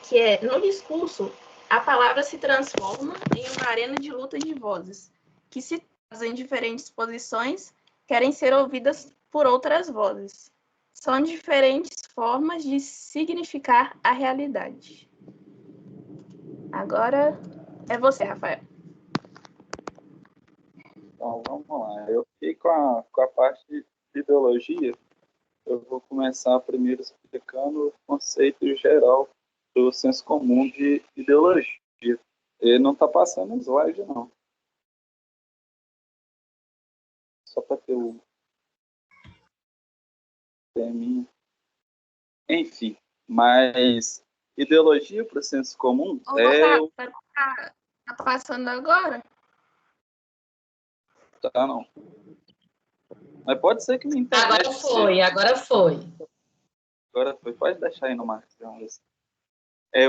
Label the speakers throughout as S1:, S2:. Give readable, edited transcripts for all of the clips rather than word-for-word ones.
S1: que é, no discurso, a palavra se transforma em uma arena de luta de vozes, que se trazem em diferentes posições, querem ser ouvidas por outras vozes. São diferentes formas de significar a realidade. Agora é você, Rafael.
S2: Então, vamos lá. Eu fiquei com a parte de ideologia. Eu vou começar primeiro explicando o conceito geral do senso comum de ideologia. Ele não está passando slide, não. Só para ter o teminha. Enfim, mas ideologia para o senso comum
S1: Tá passando agora?
S2: Tá, não. Mas pode ser que minha internet...
S3: Agora foi.
S2: Agora foi. Pode deixar aí no Marcos.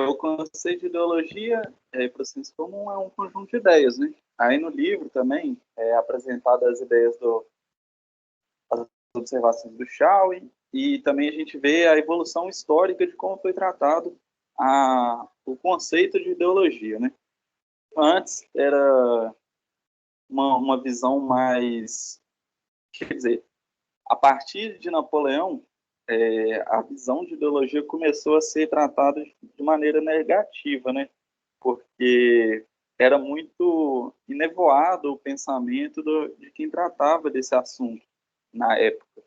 S2: O conceito de ideologia para o senso comum é um conjunto de ideias, né? Aí no livro também é apresentado as ideias as observações do Shaw e também a gente vê a evolução histórica de como foi tratado o conceito de ideologia, né? Antes era uma visão mais... Quer dizer, a partir de Napoleão, a visão de ideologia começou a ser tratada de maneira negativa, né? Porque era muito enevoado o pensamento de quem tratava desse assunto na época.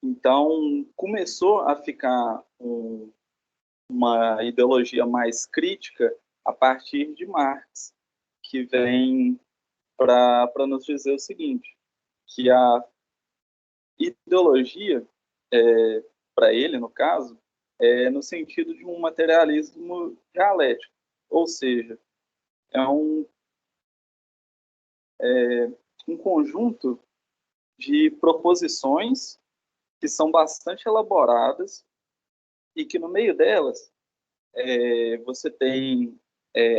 S2: Então, começou a ficar uma ideologia mais crítica a partir de Marx, que vem para nos dizer o seguinte, que a ideologia, para ele, no caso, no sentido de um materialismo dialético, ou seja, é um conjunto de proposições que são bastante elaboradas e que no meio delas você tem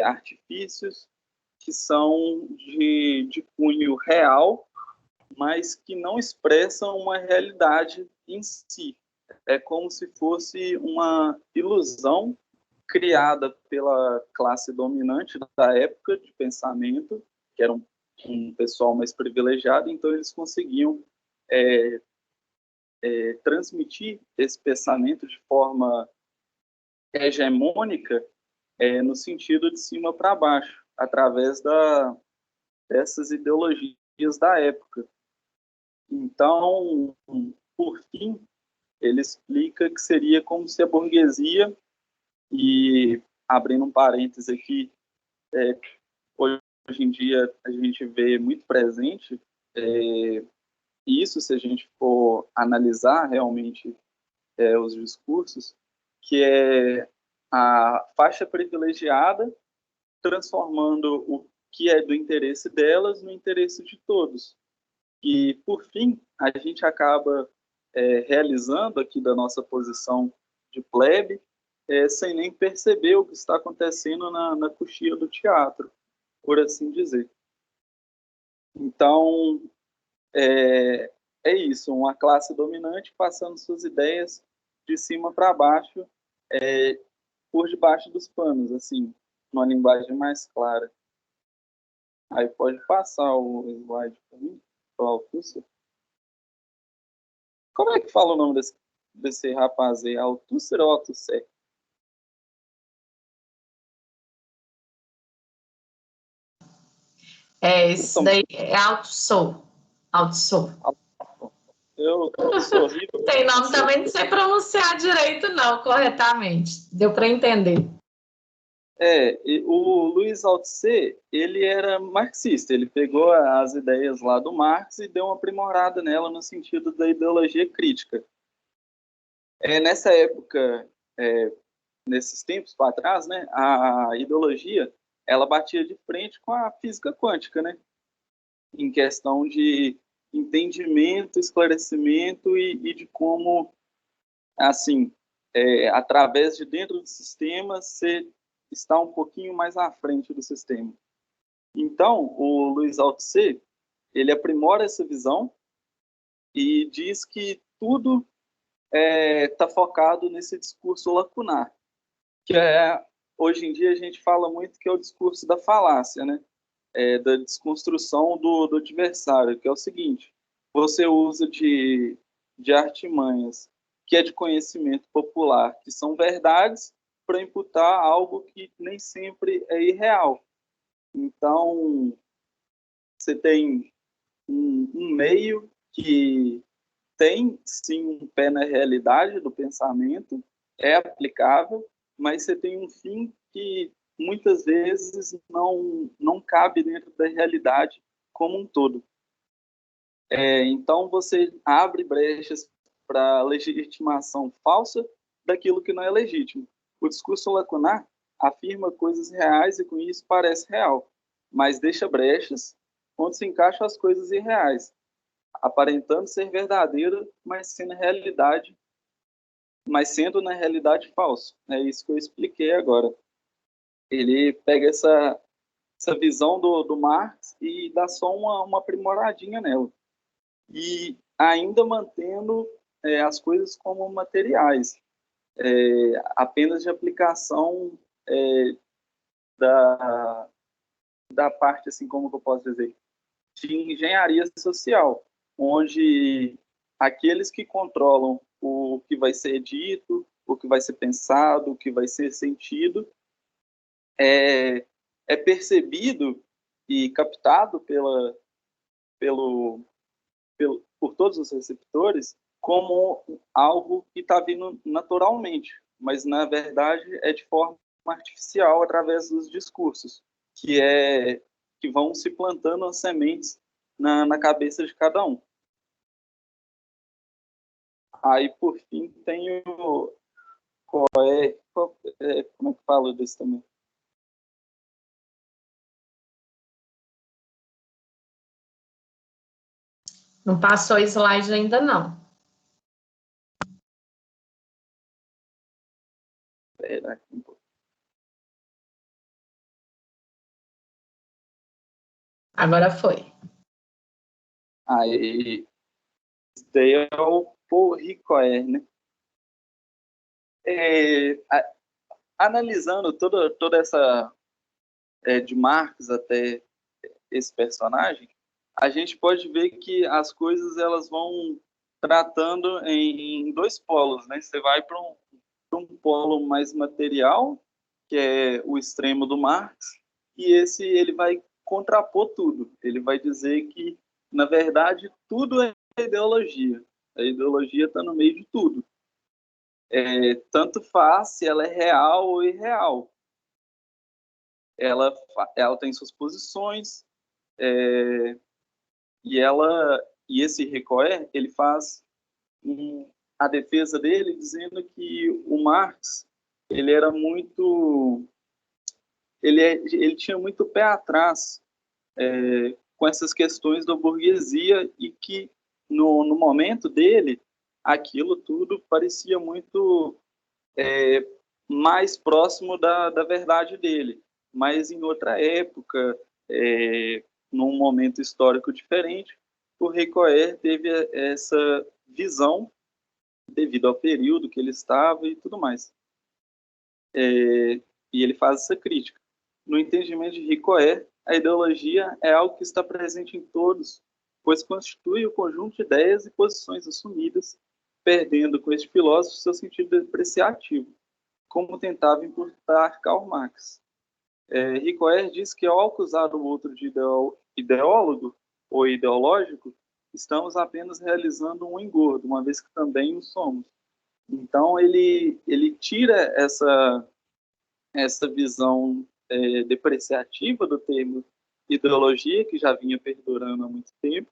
S2: artifícios que são de cunho real, mas que não expressam uma realidade em si. É como se fosse uma ilusão criada pela classe dominante da época de pensamento, que era um pessoal mais privilegiado, então eles conseguiam transmitir esse pensamento de forma hegemônica, no sentido de cima para baixo, através dessas ideologias da época. Então, por fim, ele explica que seria como se a burguesia, e abrindo um parênteses aqui, hoje em dia a gente vê muito presente isso, se a gente for analisar realmente os discursos, que é a faixa privilegiada transformando o que é do interesse delas no interesse de todos. E, por fim, a gente acaba realizando aqui da nossa posição de plebe, sem nem perceber o que está acontecendo na coxia do teatro, por assim dizer. Então, é isso, uma classe dominante passando suas ideias de cima para baixo, por debaixo dos panos, assim, numa linguagem mais clara. Aí pode passar o slide para mim, Althusser. Como é que fala o nome desse rapaz aí? Althusser ou Althusser?
S3: Esse daí é Althusser.
S2: Eu sou horrível.
S3: Tem nome também, não sei pronunciar direito, não, corretamente. Deu para entender.
S2: O Louis Althusser, ele era marxista. Ele pegou as ideias lá do Marx e deu uma aprimorada nela no sentido da ideologia crítica. Nessa época, nesses tempos para trás, né, a ideologia ela batia de frente com a física quântica, né, em questão de entendimento, esclarecimento e de como, assim, através de dentro do sistema, você está um pouquinho mais à frente do sistema. Então, o Louis Althusser, ele aprimora essa visão e diz que tudo está focado nesse discurso lacunar. que hoje em dia a gente fala muito que é o discurso da falácia, né? Da desconstrução do adversário, que é o seguinte: você usa de artimanhas que é de conhecimento popular, que são verdades, para imputar algo que nem sempre é irreal. Então, você tem um meio que tem, sim, um pé na realidade do pensamento, é aplicável, mas você tem um fim que muitas vezes não cabe dentro da realidade como um todo. Então, você abre brechas para legitimação falsa daquilo que não é legítimo. O discurso lacunar afirma coisas reais e com isso parece real, mas deixa brechas onde se encaixam as coisas irreais, aparentando ser verdadeiro, mas sendo na realidade falso. É isso que eu expliquei agora. Ele pega essa visão do Marx e dá só uma aprimoradinha nela. E ainda mantendo as coisas como materiais, apenas de aplicação da parte, assim, como eu posso dizer, de engenharia social, onde aqueles que controlam o que vai ser dito, o que vai ser pensado, o que vai ser sentido, é percebido e captado por todos os receptores como algo que está vindo naturalmente, mas na verdade é de forma artificial através dos discursos, que vão se plantando as sementes na cabeça de cada um. Aí, por fim, tem o... como é que fala desse também?
S3: Não passou slide ainda, não. Agora foi.
S2: Aí, isso daí é o Paul Ricoeur, né? Analisando toda essa de Marx até esse personagem, a gente pode ver que as coisas elas vão tratando em dois polos, né? Você vai para um polo mais material, que é o extremo do Marx, e esse ele vai contrapor tudo. Ele vai dizer que, na verdade, tudo é ideologia. A ideologia está no meio de tudo. Tanto faz se ela é real ou irreal. Ela tem suas posições, e esse Ricoeur, ele faz a defesa dele dizendo que o Marx ele era muito ele tinha muito pé atrás com essas questões da burguesia e que no momento dele aquilo tudo parecia muito mais próximo da verdade dele, mas em outra época, num momento histórico diferente, o Ricoeur teve essa visão devido ao período que ele estava e tudo mais. E ele faz essa crítica. No entendimento de Ricoeur, a ideologia é algo que está presente em todos, pois constitui o conjunto de ideias e posições assumidas, perdendo com este filósofo seu sentido depreciativo, como tentava imputar Karl Marx. Ricoeur diz que ao acusar o outro de ideólogo ou ideológico, estamos apenas realizando um engordo, uma vez que também o somos. Então, ele tira essa visão depreciativa do termo ideologia, que já vinha perdurando há muito tempo,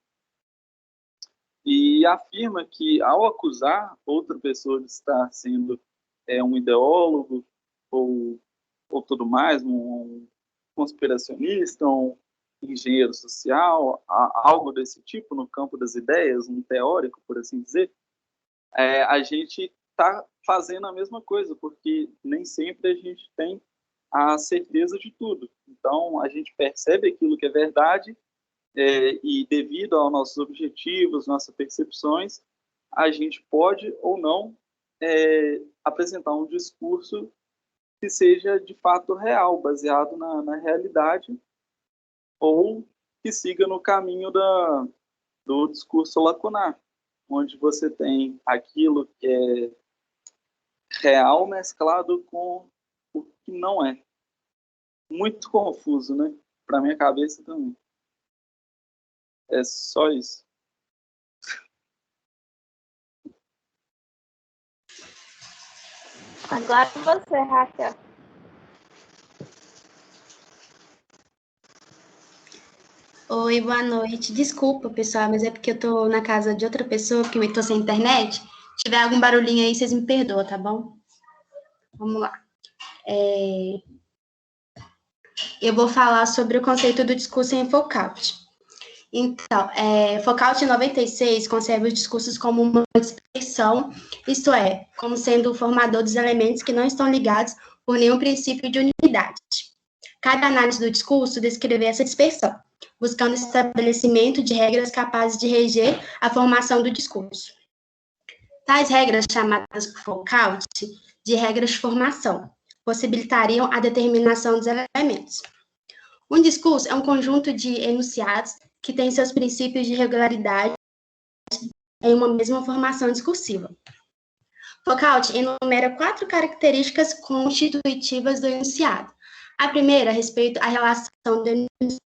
S2: e afirma que, ao acusar outra pessoa de estar sendo um ideólogo ou tudo mais, um conspiracionista, um engenheiro social, algo desse tipo no campo das ideias, um teórico, por assim dizer, a gente está fazendo a mesma coisa, porque nem sempre a gente tem a certeza de tudo. Então, a gente percebe aquilo que é verdade e, devido aos nossos objetivos, nossas percepções, a gente pode ou não apresentar um discurso que seja de fato real, baseado na realidade, ou que siga no caminho do discurso lacunar, onde você tem aquilo que é real mesclado com o que não é. Muito confuso, né? Para minha cabeça também. É só isso.
S1: Agora você, Raquel.
S4: Oi, boa noite. Desculpa, pessoal, mas é porque eu tô na casa de outra pessoa, porque eu tô sem internet. Se tiver algum barulhinho aí, vocês me perdoam, tá bom? Vamos lá. Eu vou falar sobre o conceito do discurso em Foucault. Então, Foucault, em 96, concebe os discursos como uma expressão, isto é, como sendo o formador dos elementos que não estão ligados por nenhum princípio de unidade. Cabe à análise do discurso descrever essa dispersão, buscando estabelecimento de regras capazes de reger a formação do discurso. Tais regras, chamadas por Foucault de regras de formação, possibilitariam a determinação dos elementos. Um discurso é um conjunto de enunciados que têm seus princípios de regularidade em uma mesma formação discursiva. Foucault enumera 4 características constitutivas do enunciado. A primeira, a respeito à relação do enunciado.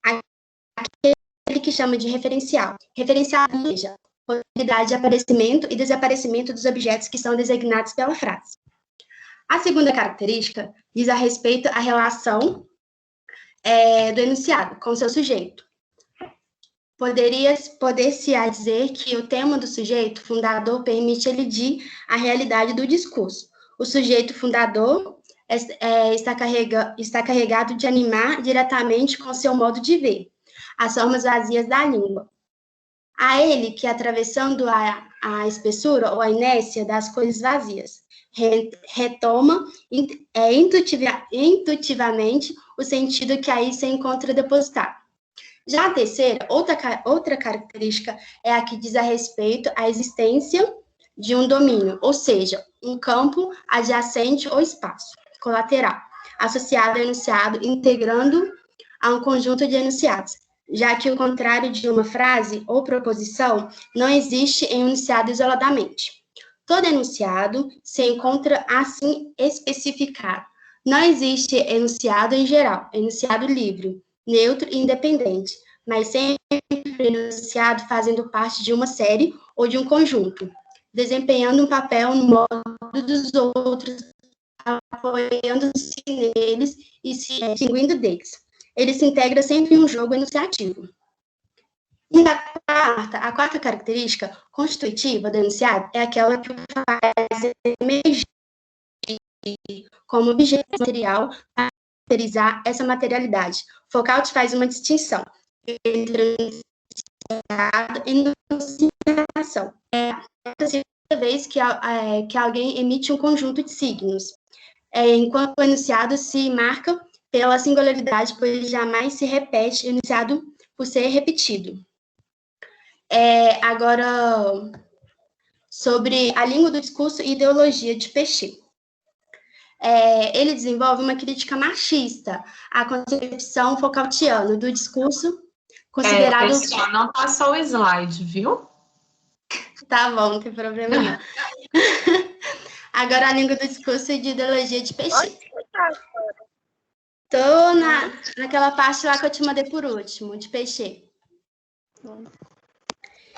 S4: Aquele que chama de referencial. Referencial, ou seja, possibilidade de aparecimento e desaparecimento dos objetos que são designados pela frase. A segunda característica diz a respeito à relação do enunciado com seu sujeito. Poder-se-á dizer que o tema do sujeito fundador permite elidir a realidade do discurso. O sujeito fundador está carregado de animar diretamente com seu modo de ver, as formas vazias da língua. A ele que, atravessando a espessura ou a inércia das coisas vazias, retoma intuitivamente o sentido que aí se encontra depositado. Já a terceira, outra característica, é a que diz a respeito à existência de um domínio, ou seja, um campo adjacente ou espaço colateral, associado ao enunciado, integrando a um conjunto de enunciados, já que o contrário de uma frase ou proposição não existe em um enunciado isoladamente. Todo enunciado se encontra assim especificado. Não existe enunciado em geral, enunciado livre, neutro e independente, mas sempre enunciado fazendo parte de uma série ou de um conjunto, desempenhando um papel no modo dos outros, apoiando-se neles e se distinguindo deles. Ele se integra sempre em um jogo enunciativo. E a quarta característica constitutiva do enunciado é aquela que faz emergir como objeto material para caracterizar essa materialidade. Foucault faz uma distinção entre enunciado e enunciação. É a terceira vez que alguém emite um conjunto de signos, enquanto o enunciado se marca pela singularidade, pois jamais se repete, enunciado por ser repetido. Agora, sobre a língua do discurso e ideologia de Pechet. Ele desenvolve uma crítica machista à concepção Foucaultiana do discurso, considerado...
S3: Pessoal, não passou o slide, viu?
S4: Tá bom, não tem problema não. Agora, a língua do discurso e de ideologia de Pechet. Tô naquela parte lá que eu te mandei por último, de Pechet.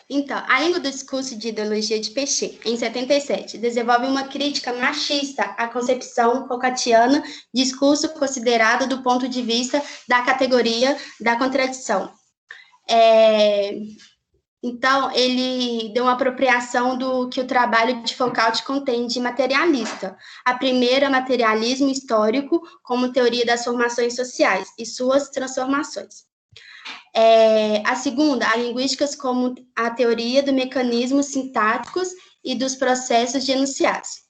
S4: Então, a língua do discurso de ideologia de Pechet, em 77, desenvolve uma crítica machista à concepção Foucaultiana, discurso considerado do ponto de vista da categoria da contradição. Então, ele deu uma apropriação do que o trabalho de Foucault contém de materialista. A primeira, materialismo histórico, como teoria das formações sociais e suas transformações. A segunda, a linguísticas como a teoria do mecanismos sintáticos e dos processos de enunciados.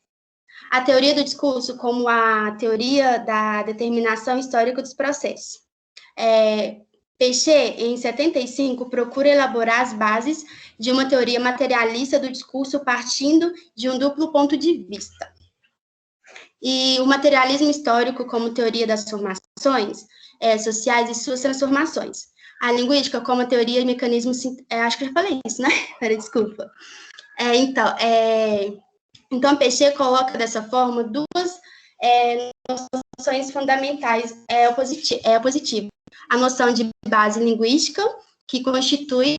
S4: A teoria do discurso como a teoria da determinação histórica dos processos. Péchet, em 75, procura elaborar as bases de uma teoria materialista do discurso partindo de um duplo ponto de vista. E o materialismo histórico como teoria das formações sociais e suas transformações. A linguística como teoria de mecanismos... acho que eu já falei isso, né? Pera, desculpa. Então, Péchet coloca dessa forma duas noções fundamentais positivas. A noção de base linguística, que constitui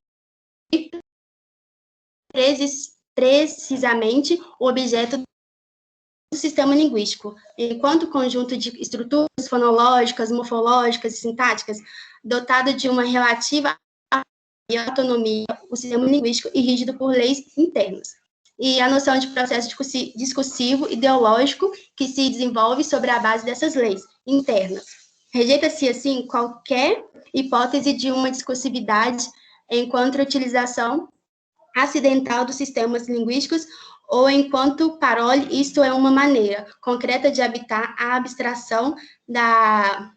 S4: precisamente o objeto do sistema linguístico, enquanto conjunto de estruturas fonológicas, morfológicas e sintáticas, dotado de uma relativa autonomia, o sistema linguístico e rígido por leis internas. E a noção de processo discursivo ideológico que se desenvolve sobre a base dessas leis internas. Rejeita-se, assim, qualquer hipótese de uma discursividade enquanto utilização acidental dos sistemas linguísticos ou enquanto parole, isto é uma maneira concreta de habitar a abstração da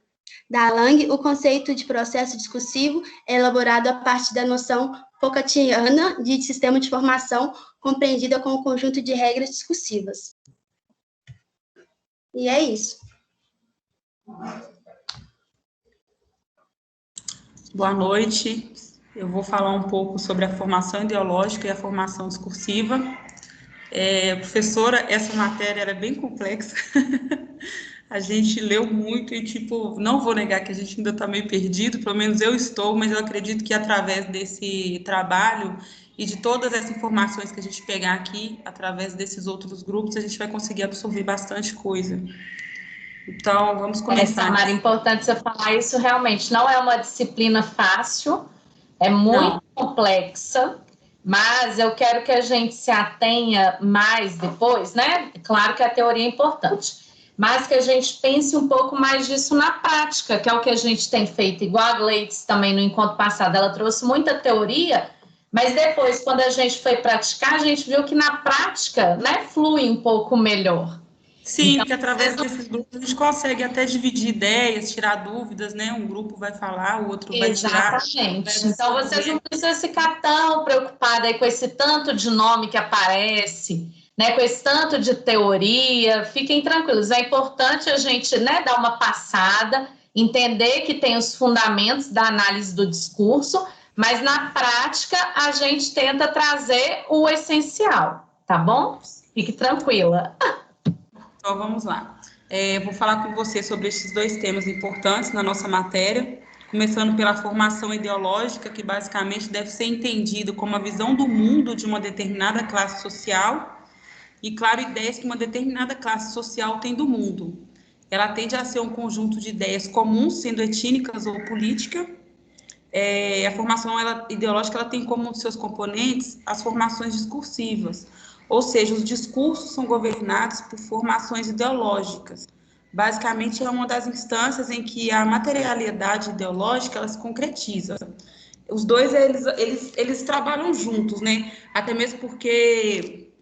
S4: Lange. O conceito de processo discursivo é elaborado a partir da noção Foucaultiana de sistema de formação, compreendida como conjunto de regras discursivas. E é isso.
S5: Boa noite. Eu vou falar um pouco sobre a formação ideológica e a formação discursiva. Professora, essa matéria era bem complexa. A gente leu muito e, não vou negar que a gente ainda está meio perdido, pelo menos eu estou, mas eu acredito que através desse trabalho e de todas essas informações que a gente pegar aqui, através desses outros grupos, a gente vai conseguir absorver bastante coisa. Então, vamos começar.
S3: Samara, é importante você falar isso, realmente não é uma disciplina fácil, é muito complexa, mas eu quero que a gente se atenha mais depois, né? Claro que a teoria é importante, mas que a gente pense um pouco mais disso na prática, que é o que a gente tem feito, igual a Gleides também no encontro passado, ela trouxe muita teoria, mas depois, quando a gente foi praticar, a gente viu que na prática, né, flui um pouco melhor.
S5: Sim, então, porque através desses grupos a gente consegue até dividir ideias, tirar dúvidas, né? Um grupo vai falar, o outro vai tirar.
S3: Exatamente. Então, vocês não precisam ficar tão preocupados aí com esse tanto de nome que aparece, né? Com esse tanto de teoria. Fiquem tranquilos. É importante a gente, né, dar uma passada, entender que tem os fundamentos da análise do discurso, mas na prática a gente tenta trazer o essencial, tá bom? Fique tranquila.
S5: Então, vamos lá. Vou falar com você sobre esses dois temas importantes na nossa matéria, começando pela formação ideológica, que basicamente deve ser entendido como a visão do mundo de uma determinada classe social e, claro, ideias que uma determinada classe social tem do mundo. Ela tende a ser um conjunto de ideias comuns, sendo étnicas ou políticas. A formação ideológica ela tem como um de seus componentes as formações discursivas, ou seja, os discursos são governados por formações ideológicas. Basicamente, é uma das instâncias em que a materialidade ideológica ela se concretiza. Os dois, eles trabalham juntos, né? Até mesmo porque...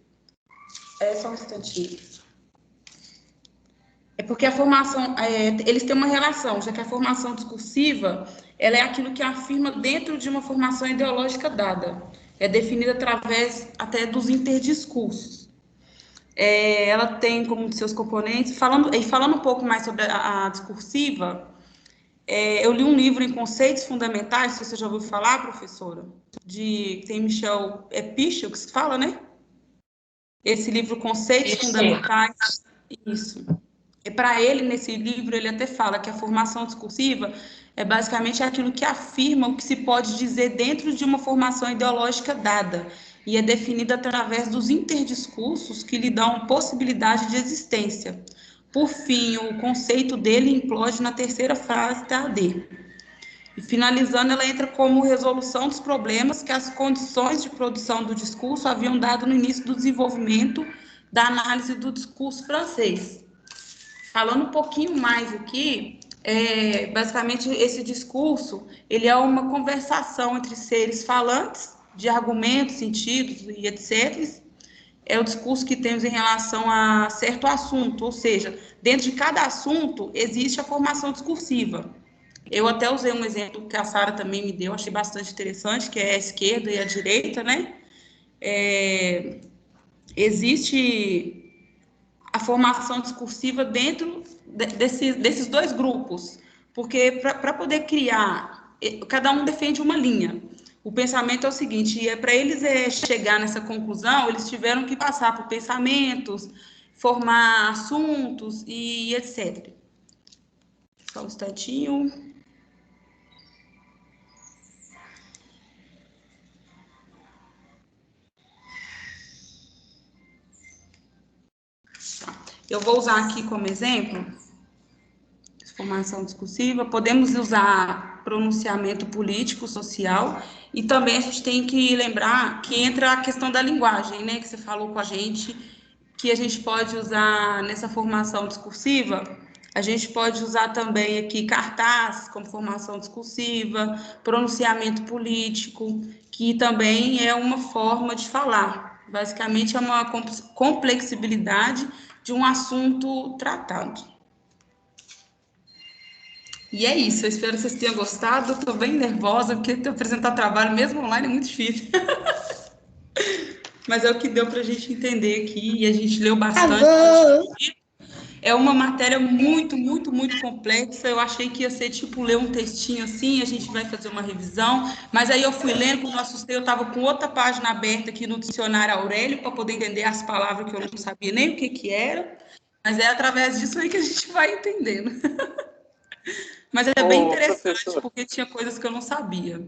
S5: Só um instantinho. Porque a formação... eles têm uma relação, já que a formação discursiva ela é aquilo que afirma dentro de uma formação ideológica dada. É definida através até dos interdiscursos. Ela tem como seus componentes, falando um pouco mais sobre a discursiva, eu li um livro em Conceitos Fundamentais, se você já ouviu falar, professora, tem Michel Pichel, que se fala, né? Esse livro, Conceitos Fundamentais, isso. Para ele, nesse livro, ele até fala que a formação discursiva é basicamente aquilo que afirma o que se pode dizer dentro de uma formação ideológica dada, e é definida através dos interdiscursos que lhe dão possibilidade de existência. Por fim, o conceito dele implode na terceira frase da AD. E finalizando, ela entra como resolução dos problemas que as condições de produção do discurso haviam dado no início do desenvolvimento da análise do discurso francês. Falando um pouquinho mais aqui, basicamente esse discurso, ele é uma conversação entre seres falantes de argumentos, sentidos e etc. É o discurso que temos em relação a certo assunto, ou seja, dentro de cada assunto existe a formação discursiva. Eu até usei um exemplo que a Sara também me deu, achei bastante interessante, que é a esquerda e a direita, né? Existe a formação discursiva dentro desses dois grupos, porque para poder criar, cada um defende uma linha. O pensamento é o seguinte, para eles chegar nessa conclusão, eles tiveram que passar por pensamentos, formar assuntos e etc. Só um instantinho. Eu vou usar aqui como exemplo formação discursiva, podemos usar pronunciamento político, social, e também a gente tem que lembrar que entra a questão da linguagem, né, que você falou com a gente, que a gente pode usar nessa formação discursiva, a gente pode usar também aqui cartaz como formação discursiva, pronunciamento político, que também é uma forma de falar. Basicamente, é uma complexibilidade de um assunto tratado. E é isso, eu espero que vocês tenham gostado. Estou bem nervosa, porque apresentar trabalho mesmo online é muito difícil. Mas é o que deu para a gente entender aqui, e a gente leu bastante. É uma matéria muito, muito, muito complexa. Eu achei que ia ser tipo ler um textinho assim, a gente vai fazer uma revisão. Mas aí eu fui lendo, quando eu assustei, eu estava com outra página aberta aqui no dicionário Aurélio, para poder entender as palavras que eu não sabia nem o que era. Mas é através disso aí que a gente vai entendendo. Mas é bem interessante, porque tinha coisas que eu não sabia.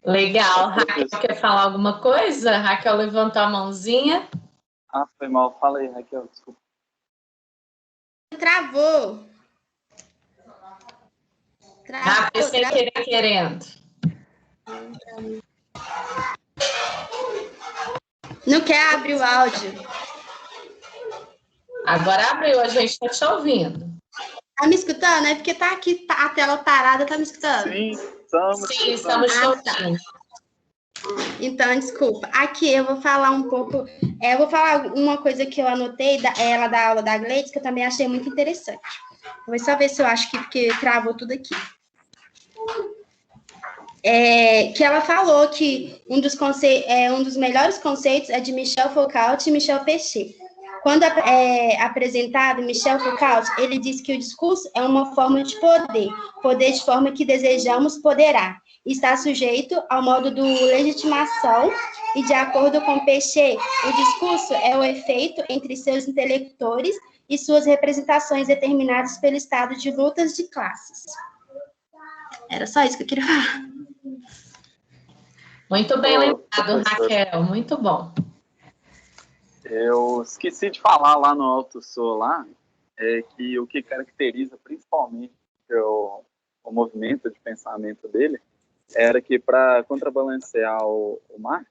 S3: Legal. Raquel, quer falar alguma coisa? Raquel levantou a mãozinha.
S2: Ah, foi mal. Fala aí, Raquel, desculpa.
S4: Travou.
S3: Travou sem querer, querendo.
S4: Não quer abrir o áudio.
S3: Agora abriu, a gente está te ouvindo.
S4: Tá me escutando? É porque tá aqui a tela parada, tá me escutando?
S2: Sim, estamos
S3: te ouvindo.
S4: Então, desculpa. Aqui eu vou falar um pouco. Eu vou falar uma coisa que eu anotei ela da aula da Gleides, que eu também achei muito interessante. Vou só ver se eu acho que porque travou tudo aqui. Que ela falou que um dos melhores conceitos é de Michel Foucault e Michel Pechet. Quando apresentado, Michel Foucault, ele diz que o discurso é uma forma de poder de forma que desejamos poderá, está sujeito ao modo de legitimação e, de acordo com Pechet, o discurso é o efeito entre seus intelectores e suas representações determinadas pelo estado de lutas de classes. Era só isso que eu queria falar.
S3: Muito bem lembrado, Raquel, muito bom.
S2: Eu esqueci de falar lá no Alto Solar que o que caracteriza principalmente o movimento de pensamento dele era que, para contrabalancear o Marx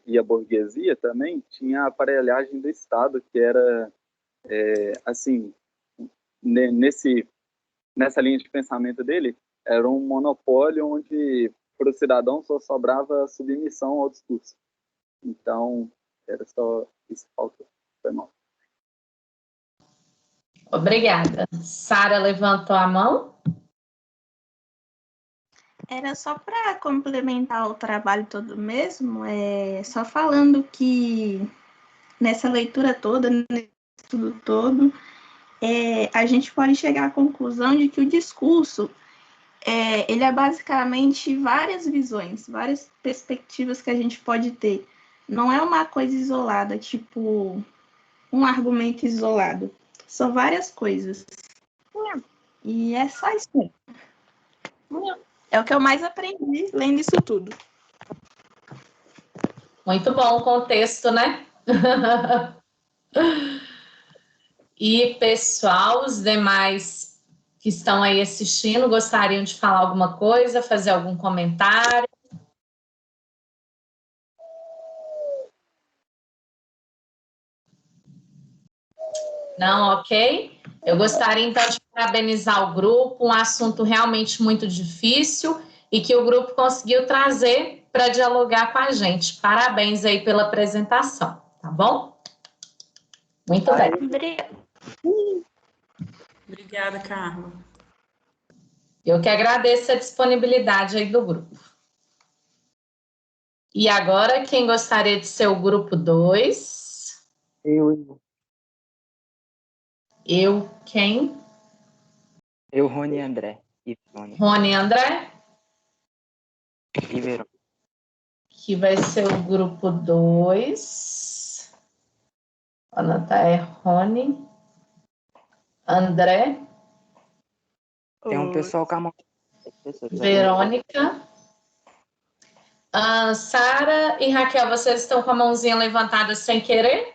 S2: e a burguesia também, tinha a aparelhagem do Estado, que era, assim, nessa linha de pensamento dele, era um monopólio onde para o cidadão só sobrava submissão ao discurso. Então, era só isso que faltou. Foi mal.
S3: Obrigada. Sara levantou a mão.
S1: Era só para complementar o trabalho todo mesmo, só falando que nessa leitura toda, nesse estudo todo, a gente pode chegar à conclusão de que o discurso ele é basicamente várias visões, várias perspectivas que a gente pode ter. Não é uma coisa isolada, tipo um argumento isolado. São várias coisas. E é só isso mesmo. É o que eu mais aprendi lendo isso tudo.
S3: Muito bom o contexto, né? E, pessoal, os demais que estão aí assistindo, gostariam de falar alguma coisa, fazer algum comentário? Não, ok? Eu gostaria, então, de parabenizar o grupo, um assunto realmente muito difícil e que o grupo conseguiu trazer para dialogar com a gente. Parabéns aí pela apresentação, tá bom? Muito bem.
S1: Obrigada.
S5: Obrigada, Carla.
S3: Eu que agradeço a disponibilidade aí do grupo. E agora, quem gostaria de ser o grupo 2?
S6: Eu,
S3: Eu, quem?
S6: Rony e André. E Verônica.
S3: Rony e André,
S6: E Verônica.
S3: que vai ser o grupo 2. Anotar é Rony, André,
S6: Tem um pessoal com a mão.
S3: Verônica. Sara e Raquel, vocês estão com a mãozinha levantada sem querer?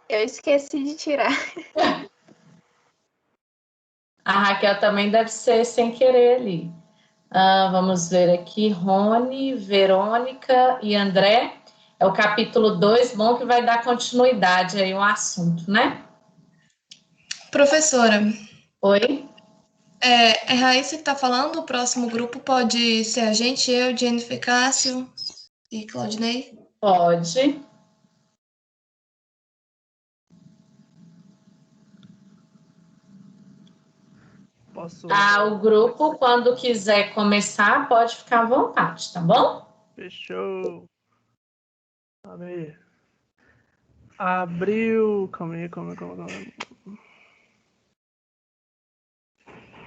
S1: Eu esqueci de tirar.
S3: A Raquel também deve ser sem querer ali. Vamos ver aqui, Rony, Verônica e André. É o capítulo 2, bom que vai dar continuidade aí ao assunto, né?
S7: Professora,
S3: Oi?
S7: é Raíssa que está falando, o próximo grupo pode ser a gente, eu, Jennifer Cássio e Claudinei?
S3: Pode.
S8: Posso.
S3: O grupo, quando quiser começar, pode ficar à vontade, tá bom?
S8: Fechou. Amém. Abriu. Calma aí.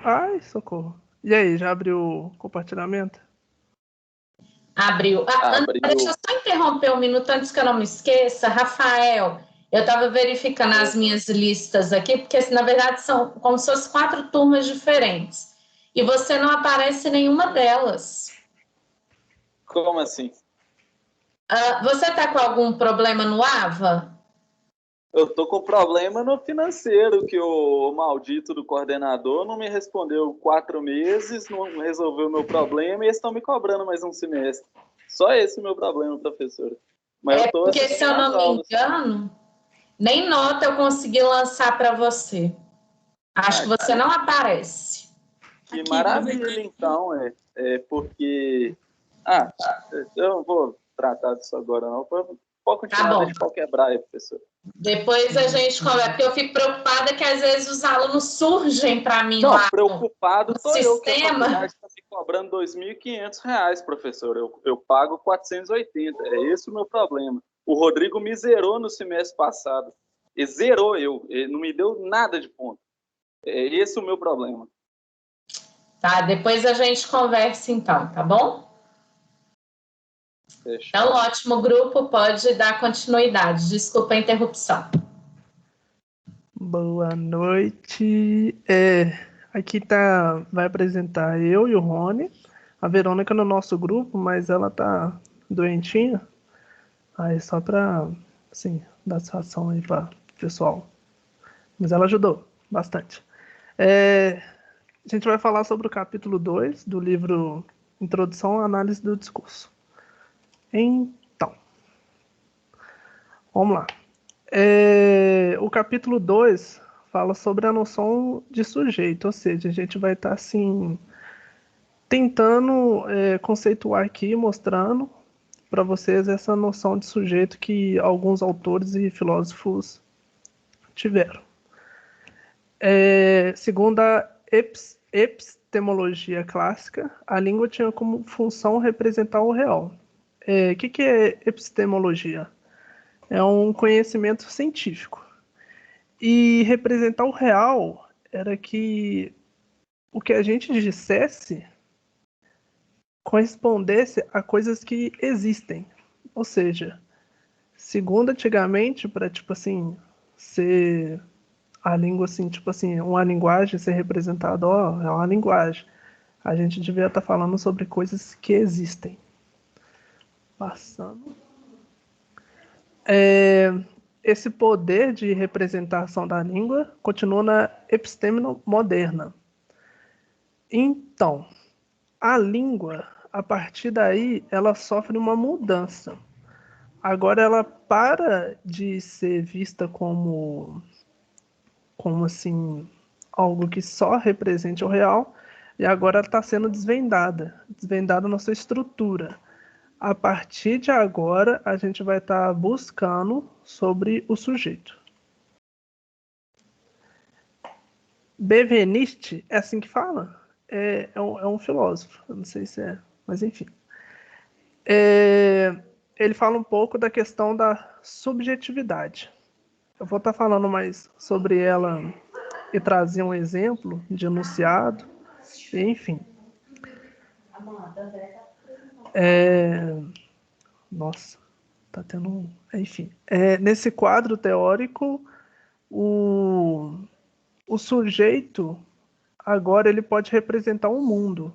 S8: Ai, socorro. E aí, já abriu o compartilhamento?
S3: Abriu. André, deixa eu só interromper um minuto antes que eu não me esqueça. Rafael, eu estava verificando as minhas listas aqui, porque na verdade são como se fossem 4 turmas diferentes. E você não aparece em nenhuma delas.
S2: Como assim?
S3: Você está com algum problema no AVA?
S2: Eu tô com problema no financeiro, que o maldito do coordenador não me respondeu 4 meses, não resolveu o meu problema e eles estão me cobrando mais um semestre. Só esse é o meu problema, professora. Mas eu tô
S3: porque, se eu não me engano, nem nota eu consegui lançar para você. Acho que você não aparece.
S2: Que
S5: Aqui,
S2: maravilha, então, porque... eu não vou tratar disso agora, não. Pode continuar, deixa eu quebrar aí, professor.
S3: Depois a gente conversa, porque eu fico preocupada que às vezes os alunos surgem para mim
S2: não,
S3: lá
S2: preocupado
S3: no
S2: tô
S3: sistema.
S2: Eu, que a faculdade está me cobrando R$ 2.500, professor. Eu pago 480. É esse o meu problema. O Rodrigo me zerou no semestre passado. Ele zerou ele não me deu nada de ponto. É esse o meu problema.
S3: Tá, depois a gente conversa então, tá bom?
S2: Fechou.
S3: Então, ótimo grupo, pode dar continuidade. Desculpa a interrupção.
S8: Boa noite. Aqui vai apresentar eu e o Rony. A Verônica no nosso grupo, mas ela tá doentinha. Aí só pra, assim, dar satisfação aí para o pessoal. Mas ela ajudou bastante. A gente vai falar sobre o capítulo 2 do livro Introdução à Análise do Discurso. Então, vamos lá. O capítulo 2 fala sobre a noção de sujeito, ou seja, a gente vai estar assim, tentando conceituar aqui, mostrando para vocês essa noção de sujeito que alguns autores e filósofos tiveram. Segundo a epistemologia clássica, a língua tinha como função representar o real. O que é epistemologia? É um conhecimento científico. E representar o real era que o que a gente dissesse correspondesse a coisas que existem. Ou seja, segundo antigamente, para tipo assim, ser a língua assim, tipo assim, uma linguagem ser representada, é uma linguagem. A gente devia estar falando sobre coisas que existem. Passando. Esse poder de representação da língua continua na episteme moderna. Então, a língua, a partir daí, ela sofre uma mudança. Agora ela para de ser vista como assim, algo que só represente o real, e agora ela está sendo desvendada na sua estrutura. A partir de agora, a gente vai estar buscando sobre o sujeito. Benveniste, é assim que fala? É um filósofo, eu não sei se é, mas enfim. Ele fala um pouco da questão da subjetividade. Eu vou estar falando mais sobre ela e trazer um exemplo de enunciado, enfim. Nossa, tá tendo um... Enfim, nesse quadro teórico, o sujeito, agora, ele pode representar um mundo.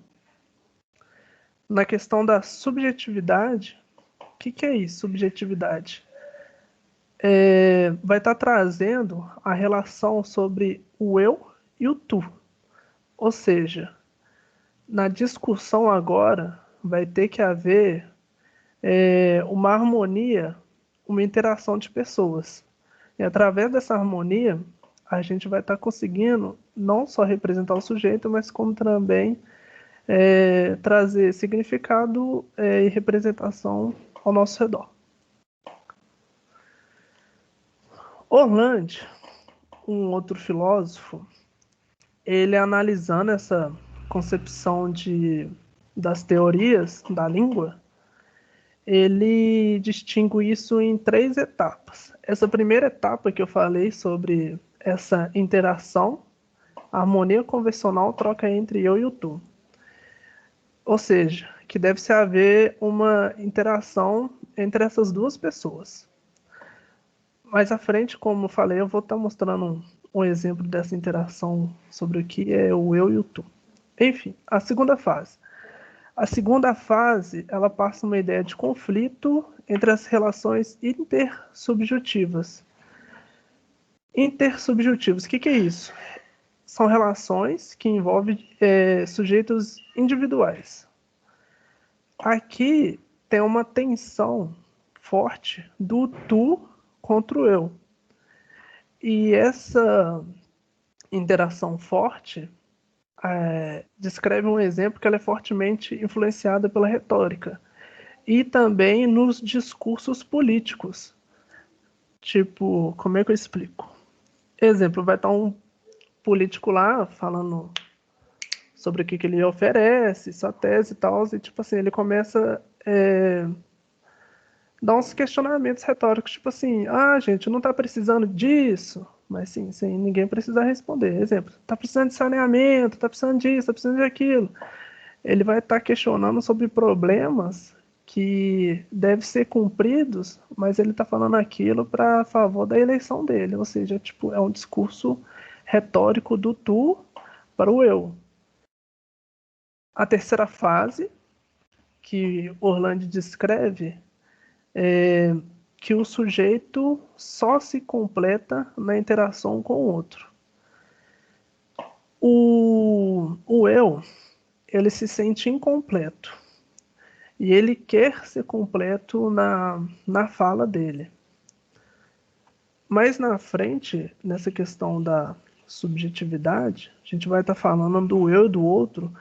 S8: Na questão da subjetividade, o que é isso, subjetividade? Vai estar trazendo a relação sobre o eu e o tu. Ou seja, na discussão agora, vai ter que haver uma harmonia, uma interação de pessoas. E através dessa harmonia, a gente vai estar conseguindo não só representar o sujeito, mas como também trazer significado e representação ao nosso redor. Orland, um outro filósofo, ele analisando essa concepção das teorias da língua, ele distingue isso em 3 etapas. Essa primeira etapa que eu falei sobre essa interação, a harmonia convencional, troca entre eu e o tu. Ou seja, que deve-se haver uma interação entre essas duas pessoas. Mais à frente, como eu falei, eu vou estar mostrando um exemplo dessa interação sobre o que é o eu e o tu. Enfim, a segunda fase. A segunda fase, ela passa uma ideia de conflito entre as relações intersubjetivas. Intersubjetivos, o que é isso? São relações que envolvem sujeitos individuais. Aqui tem uma tensão forte do tu contra o eu. E essa interação forte descreve um exemplo que ela é fortemente influenciada pela retórica e também nos discursos políticos. Tipo, como é que eu explico? Exemplo, vai estar um político lá falando sobre o que ele oferece, sua tese e tal, e tipo assim, ele começa dar uns questionamentos retóricos, tipo assim, gente, não está precisando disso, mas sim, sem ninguém precisar responder. Exemplo, está precisando de saneamento, está precisando disso, está precisando daquilo. Ele vai estar questionando sobre problemas que devem ser cumpridos, mas ele está falando aquilo para favor da eleição dele, ou seja, tipo, é um discurso retórico do tu para o eu. A terceira fase, que Orland descreve, é que o sujeito só se completa na interação com o outro. O eu, ele se sente incompleto. E ele quer ser completo na fala dele. Mas na frente, nessa questão da subjetividade, a gente vai estar falando do eu e do outro,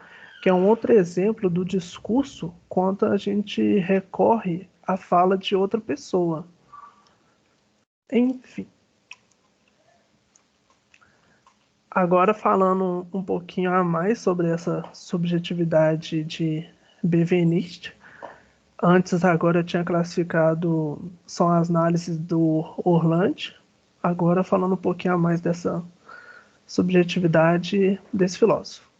S8: que é um outro exemplo do discurso quando a gente recorre à fala de outra pessoa. Enfim. Agora falando um pouquinho a mais sobre essa subjetividade de Benveniste. Antes, agora eu tinha classificado só as análises do Orland. Agora falando um pouquinho a mais dessa subjetividade desse filósofo.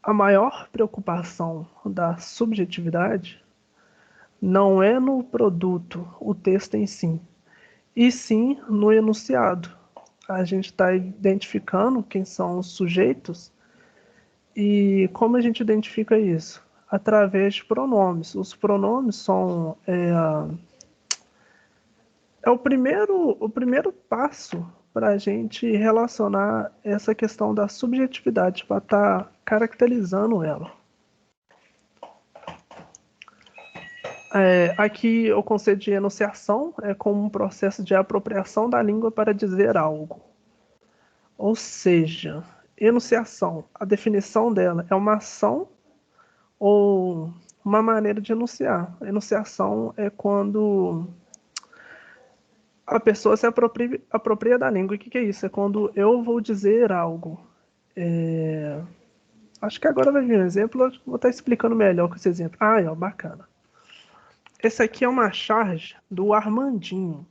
S8: A maior preocupação da subjetividade não é no produto, o texto em si, e sim no enunciado. A gente está identificando quem são os sujeitos e como a gente identifica isso? Através de pronomes. Os pronomes são o primeiro passo para a gente relacionar essa questão da subjetividade, para estar caracterizando ela. Aqui o conceito de enunciação é como um processo de apropriação da língua para dizer algo. Ou seja, enunciação, a definição dela é uma ação ou uma maneira de enunciar. A enunciação é quando A pessoa se apropria da língua. O que é isso? É quando eu vou dizer algo. Acho que agora vai vir um exemplo. Eu vou estar explicando melhor com esse exemplo. Ó, bacana. Esse aqui é uma charge do Armandinho.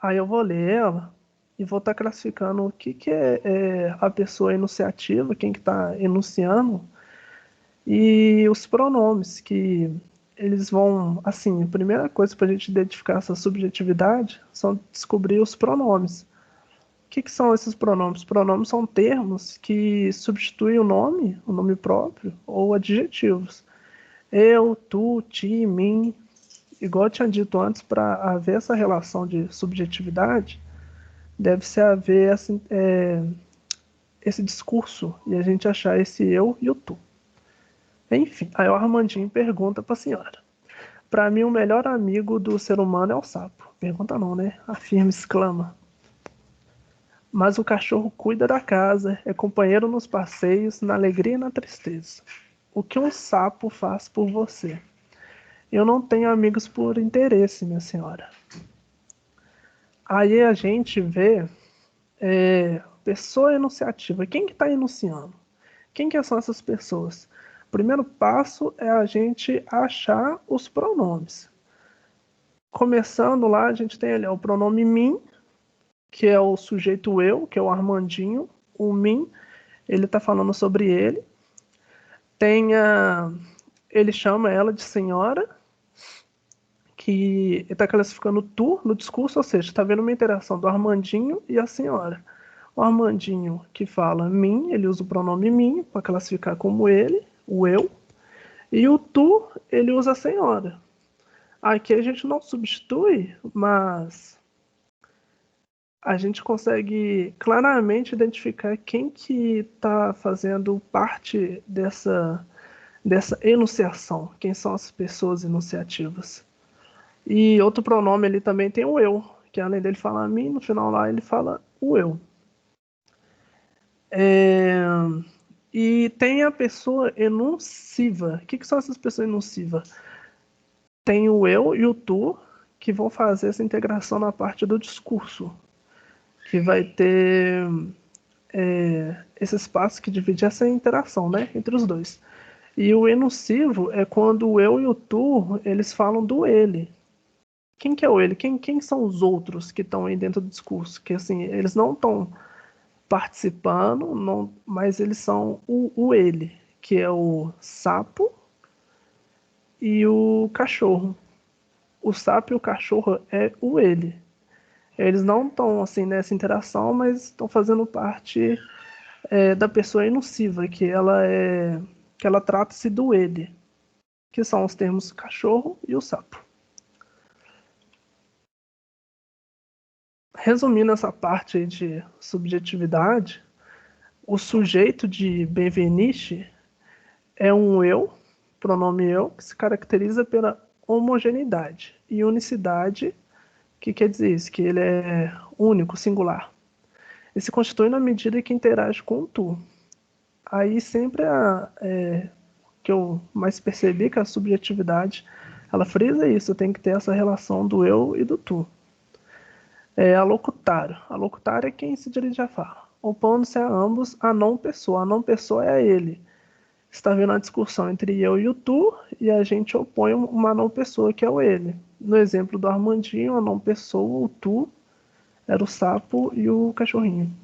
S8: Aí eu vou ler ela e vou estar classificando o que é a pessoa enunciativa, quem que está enunciando, e os pronomes, que eles vão, assim, a primeira coisa para a gente identificar essa subjetividade são descobrir os pronomes. O que são esses pronomes? Pronomes são termos que substituem o nome próprio, ou adjetivos. Eu, tu, ti, mim. Igual eu tinha dito antes, para haver essa relação de subjetividade, deve-se haver esse discurso e a gente achar esse eu e o tu. Enfim, aí o Armandinho pergunta para a senhora. Para mim, o melhor amigo do ser humano é o sapo. Pergunta não, né? Afirma, exclama. Mas o cachorro cuida da casa, é companheiro nos passeios, na alegria e na tristeza. O que um sapo faz por você? Eu não tenho amigos por interesse, minha senhora. Aí a gente vê pessoa enunciativa. Quem que está enunciando? Quem que são essas pessoas? O primeiro passo é a gente achar os pronomes. Começando lá, a gente tem ali o pronome mim, que é o sujeito eu, que é o Armandinho. O mim, ele está falando sobre ele. Ele chama ela de senhora, que está classificando tu no discurso, ou seja, está vendo uma interação do Armandinho e a senhora. O Armandinho que fala mim, ele usa o pronome mim para classificar como ele, o eu, e o tu, ele usa a senhora. Aqui a gente não substitui, mas a gente consegue claramente identificar quem que está fazendo parte dessa enunciação, quem são as pessoas enunciativas. E outro pronome ele também tem o eu, que além dele falar a mim, no final lá ele fala o eu. E tem a pessoa enunciva. O que são essas pessoas enuncivas? Tem o eu e o tu, que vão fazer essa integração na parte do discurso, que vai ter esse espaço que divide essa interação, né, entre os dois. E o enuncivo é quando o eu e o tu, eles falam do ele. Quem que é o ele? Quem são os outros que estão aí dentro do discurso? Que assim, eles não estão participando, não, mas eles são o ele, que é o sapo e o cachorro. O sapo e o cachorro é o ele. Eles não estão assim nessa interação, mas estão fazendo parte da pessoa enunciva, que ela trata-se do ele, que são os termos cachorro e o sapo. Resumindo essa parte aí de subjetividade, o sujeito de Benveniste é um eu, pronome eu, que se caracteriza pela homogeneidade e unicidade, que quer dizer isso, que ele é único, singular. E se constitui na medida que interage com o tu. Aí sempre que eu mais percebi que a subjetividade, ela frisa isso, tem que ter essa relação do eu e do tu. Alocutário. Alocutário é quem se dirige à fala. Opondo-se a ambos a não pessoa. A não pessoa é ele. Está vendo a discussão entre eu e o tu, e a gente opõe uma não pessoa, que é o ele. No exemplo do Armandinho, a não pessoa, o tu, era o sapo e o cachorrinho.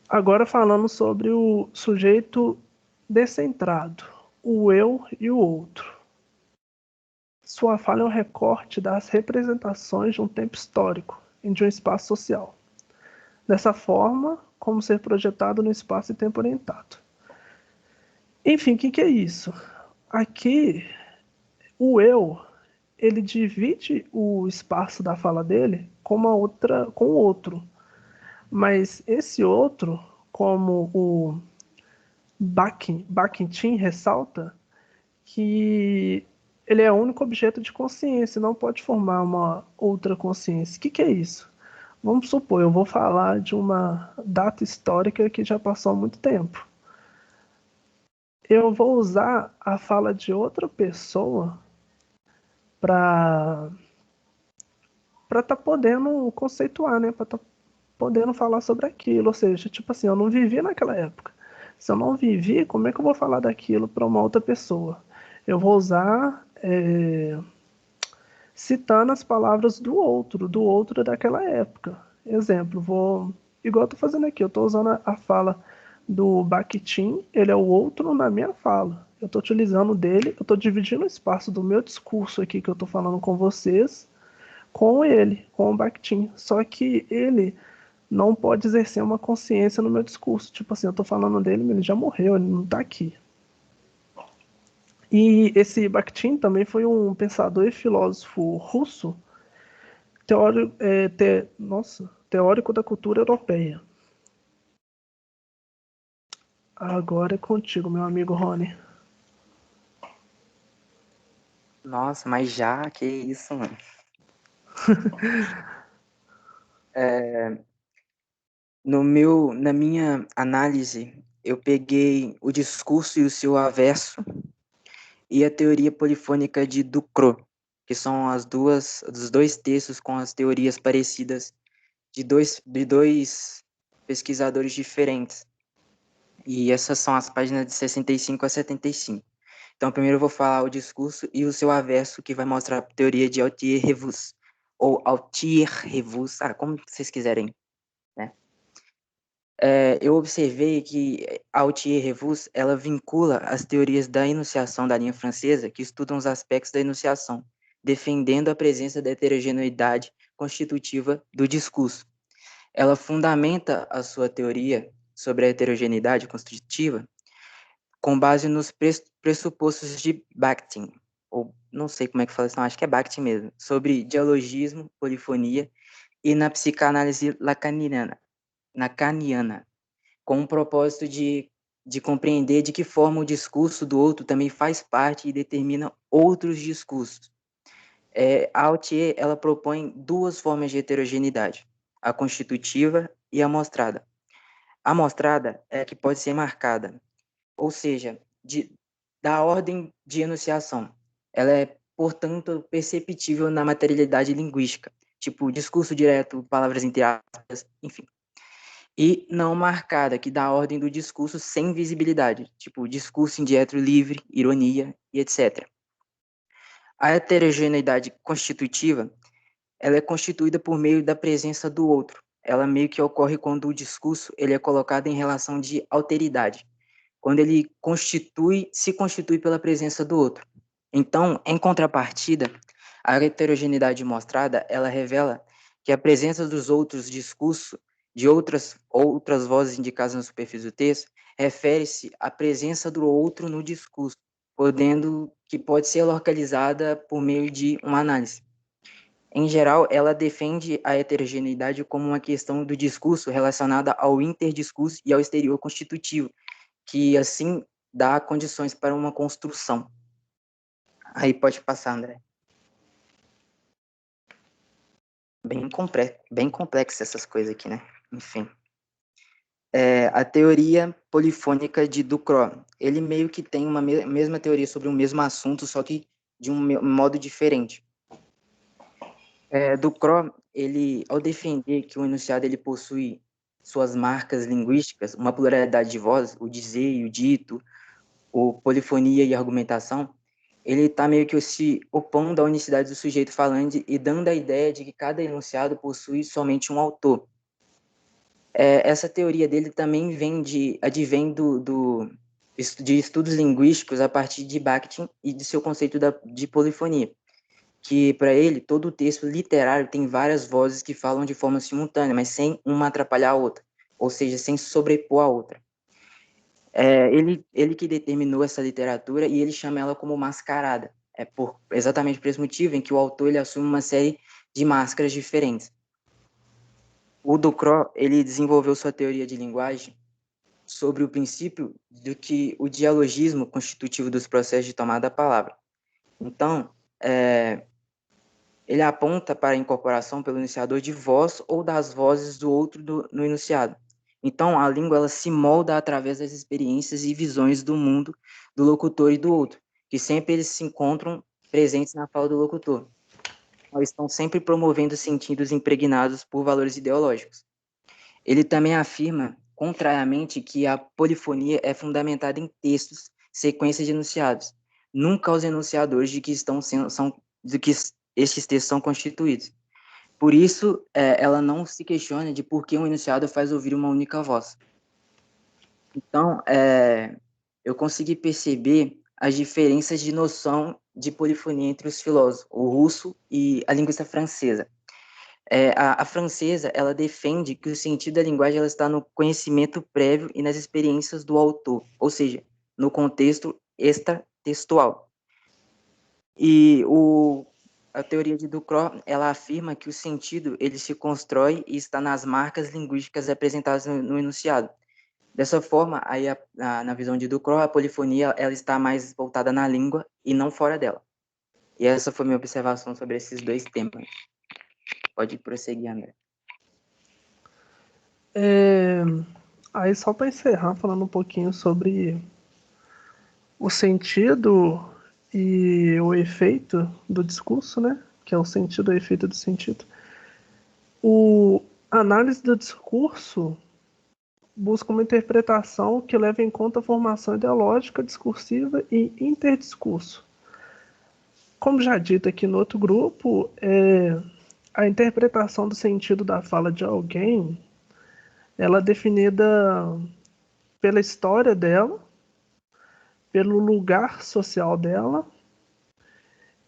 S8: Agora falando sobre o sujeito descentrado, o eu e o outro. Sua fala é um recorte das representações de um tempo histórico e de um espaço social. Dessa forma, como ser projetado no espaço e tempo orientado. Enfim, o que é isso? Aqui, o eu, ele divide o espaço da fala dele com o outro. Mas esse outro, como o Bakhtin ressalta, que ele é o único objeto de consciência, não pode formar uma outra consciência. O que é isso? Vamos supor, eu vou falar de uma data histórica que já passou há muito tempo. Eu vou usar a fala de outra pessoa para para estar podendo conceituar, né? Para estar podendo falar sobre aquilo. Ou seja, tipo assim, eu não vivi naquela época. Se eu não vivi, como é que eu vou falar daquilo para uma outra pessoa? Eu vou usar citando as palavras do outro daquela época. Exemplo, igual eu tô fazendo aqui, eu tô usando a fala do Bakhtin, ele é o outro na minha fala. Eu tô utilizando dele, eu tô dividindo o espaço do meu discurso aqui que eu tô falando com vocês, com ele, com o Bakhtin. Só que ele não pode exercer uma consciência no meu discurso. Tipo assim, eu tô falando dele, mas ele já morreu, ele não tá aqui. E esse Bakhtin também foi um pensador e filósofo russo, teórico da cultura europeia. Agora é contigo, meu amigo Rony.
S6: Nossa, mas já, que isso, mano. Na minha análise, eu peguei o discurso e o seu averso e a teoria polifônica de Ducrot, que são os dois textos com as teorias parecidas de dois pesquisadores diferentes. E essas são as páginas de 65 a 75. Então, primeiro eu vou falar o discurso e o seu averso, que vai mostrar a teoria de Altier-Revus, ou Altier-Revus, como vocês quiserem, né? Eu observei que a Altier-Revus, ela vincula as teorias da enunciação da linha francesa, que estudam os aspectos da enunciação, defendendo a presença da heterogeneidade constitutiva do discurso. Ela fundamenta a sua teoria sobre a heterogeneidade constitutiva com base nos pressupostos de Bakhtin, ou não sei como é que fala isso, não, acho que é Bakhtin mesmo, sobre dialogismo, polifonia e na psicanálise lacaniana, com o propósito de compreender de que forma o discurso do outro também faz parte e determina outros discursos. A Altier, ela propõe duas formas de heterogeneidade, a constitutiva e a mostrada. A mostrada é que pode ser marcada, ou seja, da ordem de enunciação. Ela é, portanto, perceptível na materialidade linguística, tipo discurso direto, palavras entre aspas, enfim. E não marcada, que dá a ordem do discurso sem visibilidade, tipo discurso indireto livre, ironia e etc. A heterogeneidade constitutiva, ela é constituída por meio da presença do outro. Ela meio que ocorre quando o discurso ele é colocado em relação de alteridade, quando ele se constitui pela presença do outro. Então, em contrapartida, a heterogeneidade mostrada, ela revela que a presença dos outros discursos, de outras vozes indicadas na superfície do texto, refere-se à presença do outro no discurso, que pode ser localizada por meio de uma análise. Em geral, ela defende a heterogeneidade como uma questão do discurso relacionada ao interdiscurso e ao exterior constitutivo, que assim dá condições para uma construção. Aí pode passar, André. Bem complexa essas coisas aqui, né? Enfim. A teoria polifônica de Ducrot. Ele meio que tem uma mesma teoria sobre o mesmo assunto, só que de um modo diferente. Ducrot, ele, ao defender que o enunciado ele possui suas marcas linguísticas, uma pluralidade de vozes, o dizer e o dito, o polifonia e argumentação, ele está meio que se opondo à unicidade do sujeito falante e dando a ideia de que cada enunciado possui somente um autor. Essa teoria dele também advém de estudos linguísticos a partir de Bakhtin e de seu conceito de polifonia, que para ele todo o texto literário tem várias vozes que falam de forma simultânea, mas sem uma atrapalhar a outra, ou seja, sem sobrepor a outra. Ele que determinou essa literatura e ele chama ela como mascarada, exatamente por esse motivo em que o autor ele assume uma série de máscaras diferentes. O Ducrot, ele desenvolveu sua teoria de linguagem sobre o princípio de que o dialogismo constitutivo dos processos de tomada da palavra. Então, ele aponta para a incorporação pelo enunciador de voz ou das vozes do outro no enunciado. Então, a língua ela se molda através das experiências e visões do mundo do locutor e do outro, que sempre eles se encontram presentes na fala do locutor. estão sempre promovendo sentidos impregnados por valores ideológicos. Ele também afirma, contrariamente, que a polifonia é fundamentada em textos, sequências de enunciados, nunca aos enunciadores de que estes textos são constituídos. Por isso, ela não se questiona de por que um enunciado faz ouvir uma única voz. Então, eu consegui perceber as diferenças de noção de polifonia entre os filósofos, o russo e a linguista francesa. A francesa, ela defende que o sentido da linguagem ela está no conhecimento prévio e nas experiências do autor, ou seja, no contexto extratextual. E a teoria de Ducrot, ela afirma que o sentido ele se constrói e está nas marcas linguísticas apresentadas no enunciado. Dessa forma, aí na visão de Ducrot, a polifonia ela está mais voltada na língua e não fora dela. E essa foi minha observação sobre esses dois temas. Pode prosseguir, André.
S8: Aí, só para encerrar, falando um pouquinho sobre o sentido e o efeito do discurso, né? Que é o sentido e o efeito do sentido. A análise do discurso busca uma interpretação que leva em conta a formação ideológica, discursiva e interdiscurso. Como já dito aqui no outro grupo, a interpretação do sentido da fala de alguém, ela é definida pela história dela, pelo lugar social dela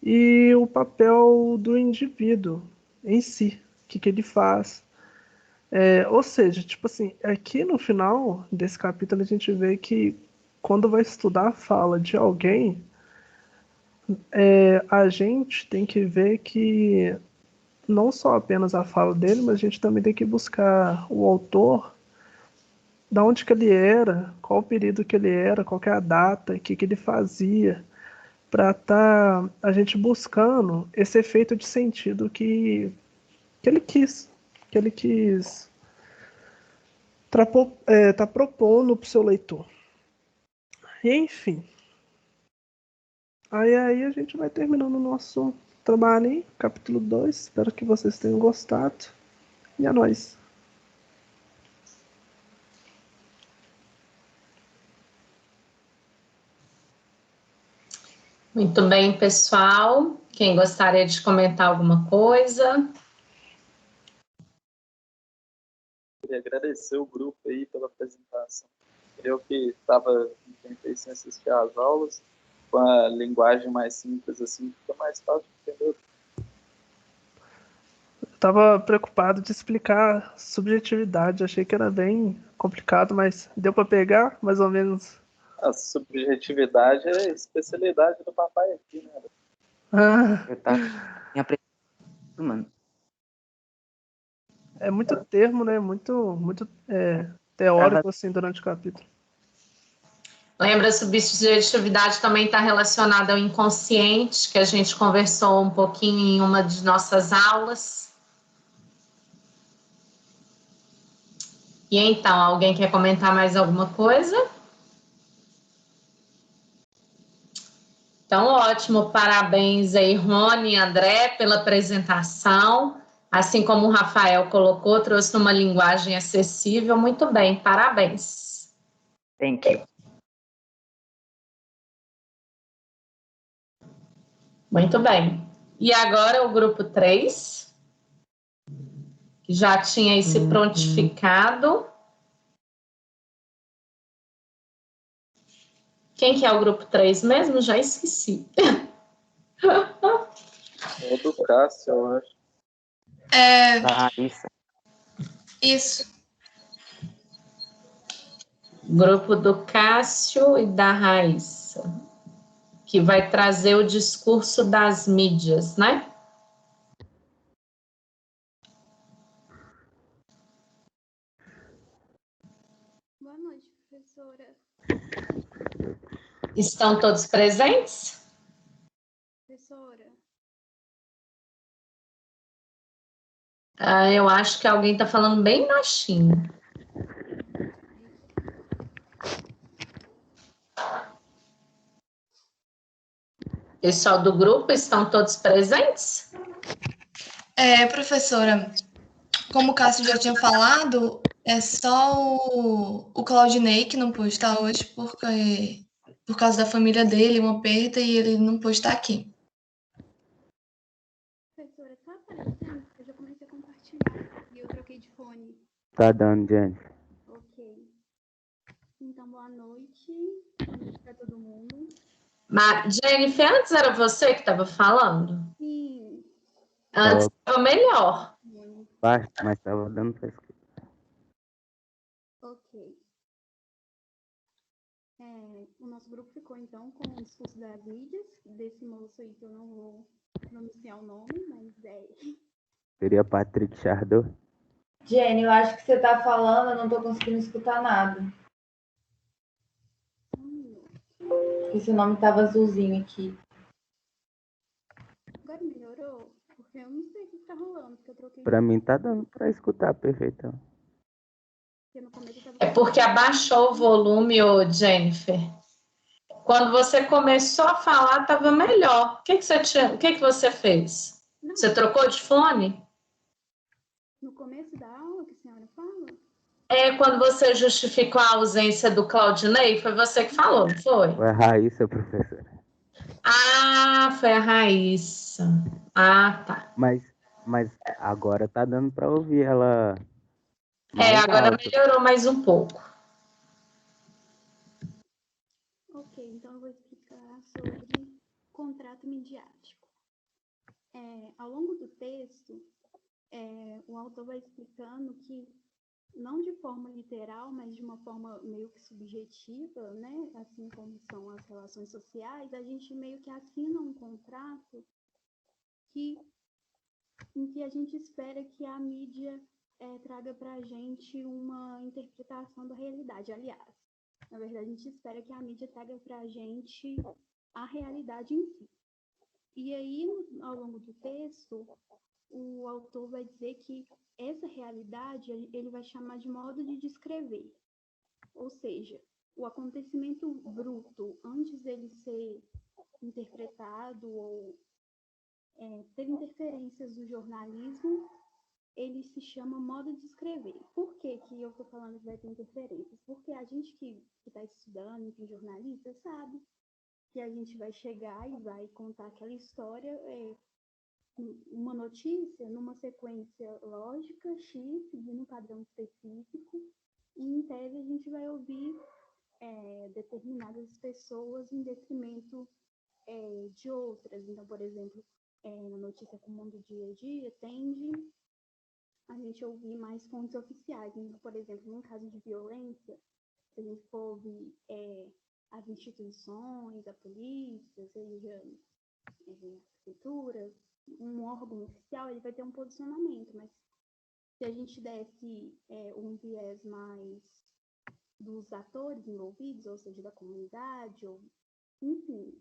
S8: e o papel do indivíduo em si, o que ele faz. Ou seja, tipo assim, aqui no final desse capítulo a gente vê que quando vai estudar a fala de alguém, a gente tem que ver que não só apenas a fala dele, mas a gente também tem que buscar o autor, da onde que ele era, qual o período que ele era, qual que é a data, o que ele fazia, para estar a gente buscando esse efeito de sentido que ele quis tá propondo para o seu leitor. E, enfim, aí a gente vai terminando o nosso trabalho aí, capítulo 2. Espero que vocês tenham gostado. E é nóis.
S3: Muito bem, pessoal. Quem gostaria de comentar alguma coisa?
S2: Queria agradecer o grupo aí pela apresentação. Eu que tentei sem assistir às aulas, com a linguagem mais simples assim, fica mais fácil de entender.
S8: Eu tava preocupado de explicar subjetividade, achei que era bem complicado, mas deu para pegar, mais ou menos.
S2: A subjetividade é a especialidade do papai aqui, né?
S6: Eu tava em aprendizado, mano.
S8: É muito termo, né? Muito teórico, assim, durante o capítulo.
S3: Lembra, a subjetividade também está relacionada ao inconsciente, que a gente conversou um pouquinho em uma de nossas aulas. E então, alguém quer comentar mais alguma coisa? Então, ótimo, parabéns aí, Rony e André, pela apresentação. Assim como o Rafael colocou, trouxe numa linguagem acessível. Muito bem, parabéns.
S6: Thank you.
S3: Muito bem. E agora o grupo 3, que já tinha aí se prontificado. Quem que é o grupo 3 mesmo? Já esqueci.
S2: É o do Cássio, eu acho.
S6: Isso.
S7: Isso.
S3: Grupo do Cássio e da Raíssa, que vai trazer o discurso das mídias, né?
S4: Boa noite, professora.
S3: Estão todos presentes?
S4: Professora.
S3: Eu acho que alguém está falando bem baixinho. Pessoal do grupo, estão todos presentes?
S7: Professora, como o Cássio já tinha falado, é só o Claudinei que não pôde estar hoje por causa da família dele, uma perda, e ele não pôde estar aqui.
S4: Professora, tá aparecendo? Eu já comecei a compartilhar e eu troquei de fone.
S9: Tá dando, Jennifer.
S4: Ok. Então, boa noite para todo mundo.
S3: Mas, Jennifer, antes era você que estava falando?
S4: Sim.
S3: Antes estava melhor.
S9: Baixo, mas tava dando pra escutar.
S4: Ok. O nosso grupo ficou, então, com o discurso das mídias, desse moço aí que eu não vou pronunciar o nome, mas
S9: Seria Patrick Chardot?
S10: Jenny, eu acho que você tá falando, eu não tô conseguindo escutar nada. Porque seu nome tava azulzinho aqui.
S4: Agora melhorou? Porque eu não sei o que tá rolando, porque eu troquei.
S9: Pra mim tá dando pra escutar perfeitão.
S3: É porque abaixou o volume, ô Jennifer. Quando você começou a falar, estava melhor. O que você fez?
S4: Não.
S3: Você trocou de fone?
S4: No começo da aula que a senhora fala?
S3: Quando você justificou a ausência do Claudinei, foi você que falou, não foi?
S9: Foi a Raíssa, professora.
S3: Ah, foi a Raíssa. Ah, tá.
S9: Mas agora tá dando pra ouvir ela.
S3: Agora
S9: alto.
S3: melhorou mais um pouco.
S4: Ok, então eu vou explicar sobre contrato midiático. Ao longo do texto, o autor vai explicando que, não de forma literal, mas de uma forma meio que subjetiva, né? Assim como são as relações sociais, a gente meio que assina um contrato em que a gente espera que a mídia traga para a gente uma interpretação da realidade. Aliás, na verdade, a gente espera que a mídia traga para a gente a realidade em si. E aí, ao longo do texto, o autor vai dizer que essa realidade ele vai chamar de modo de descrever. Ou seja, o acontecimento bruto, antes dele ser interpretado ou ter interferências do jornalismo, ele se chama modo de escrever. Por que eu estou falando que vai ter interferências? Porque a gente que está estudando, que é jornalista, sabe que a gente vai chegar e vai contar aquela história, uma notícia numa sequência lógica, X, seguindo um padrão específico, e em tese a gente vai ouvir determinadas pessoas em detrimento de outras. Então, por exemplo, na notícia comum do dia a dia, tende a gente ouvir mais fontes oficiais. Então, por exemplo, num caso de violência, se a gente for ouvir as instituições, a polícia, seja a prefeitura, um órgão oficial, ele vai ter um posicionamento, mas se a gente desse um viés mais dos atores envolvidos, ou seja, da comunidade, ou enfim,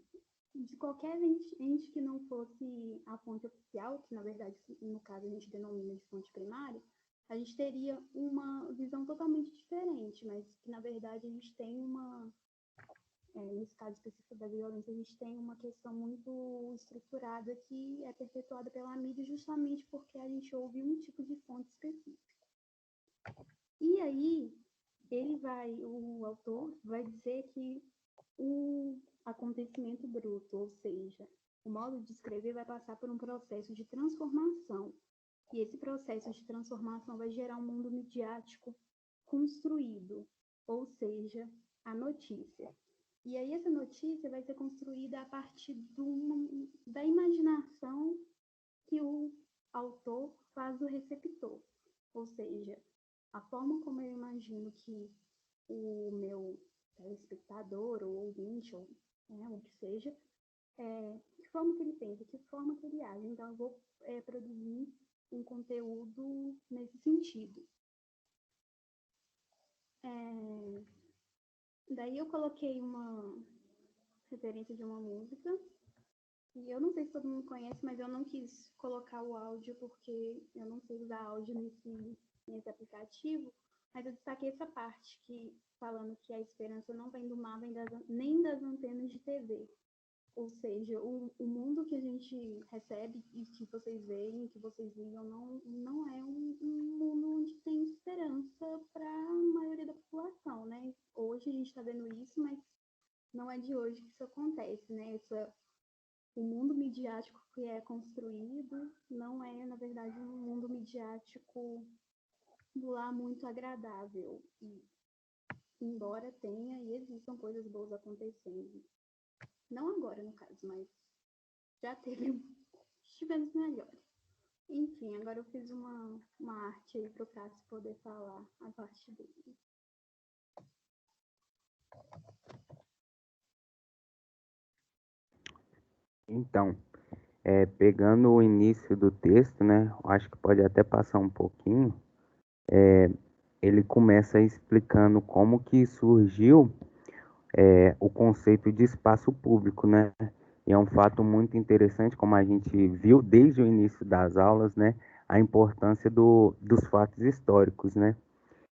S4: de qualquer ente que não fosse a fonte oficial, que na verdade, no caso, a gente denomina de fonte primária, a gente teria uma visão totalmente diferente, mas que na verdade a gente tem nesse caso específico da violência, a gente tem uma questão muito estruturada que é perpetuada pela mídia justamente porque a gente ouve um tipo de fonte específica. E aí, o autor vai dizer que o acontecimento bruto, ou seja, o modo de escrever vai passar por um processo de transformação. E esse processo de transformação vai gerar um mundo midiático construído, ou seja, a notícia. E aí essa notícia vai ser construída a partir da imaginação que o autor faz do receptor. Ou seja, a forma como eu imagino que o meu telespectador ou ouvinte, ou o que seja, que forma que ele pensa, que forma que ele age. Então, eu vou produzir um conteúdo nesse sentido. Daí eu coloquei uma referência de uma música, e eu não sei se todo mundo conhece, mas eu não quis colocar o áudio porque eu não sei usar áudio nesse aplicativo, mas eu destaquei essa parte falando que a esperança não vem do mar, nem das antenas de TV.
S11: Ou seja, o mundo que a gente recebe e que vocês veem, que vocês ligam, não é um mundo onde tem esperança para a maioria da população, né? Hoje a gente está vendo isso, mas não é de hoje que isso acontece, né? O mundo midiático que é construído não é, na verdade, um mundo midiático lá muito agradável. E, embora tenha e existam coisas boas acontecendo. Não agora, no caso, mas já tivemos melhores. Enfim, agora eu fiz uma arte aí para o Cássio poder falar a parte dele.
S9: Então, pegando o início do texto, né, acho que pode até passar um pouquinho, ele começa explicando como que surgiu o conceito de espaço público, né? E é um fato muito interessante, como a gente viu desde o início das aulas, né? A importância dos fatos históricos, né?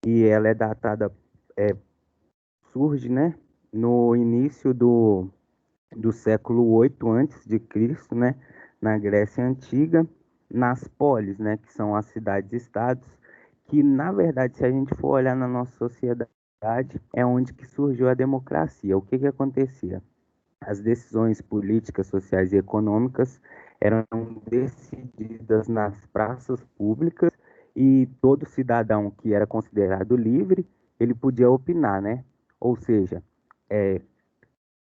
S9: E ela é datada, surge, né? No início do século 8 antes de Cristo, né? Na Grécia Antiga, nas polis, né? Que são as cidades-estados, que, na verdade, se a gente for olhar na nossa sociedade, é onde que surgiu a democracia. O que que acontecia? As decisões políticas, sociais e econômicas eram decididas nas praças públicas e todo cidadão que era considerado livre, ele podia opinar, né? Ou seja,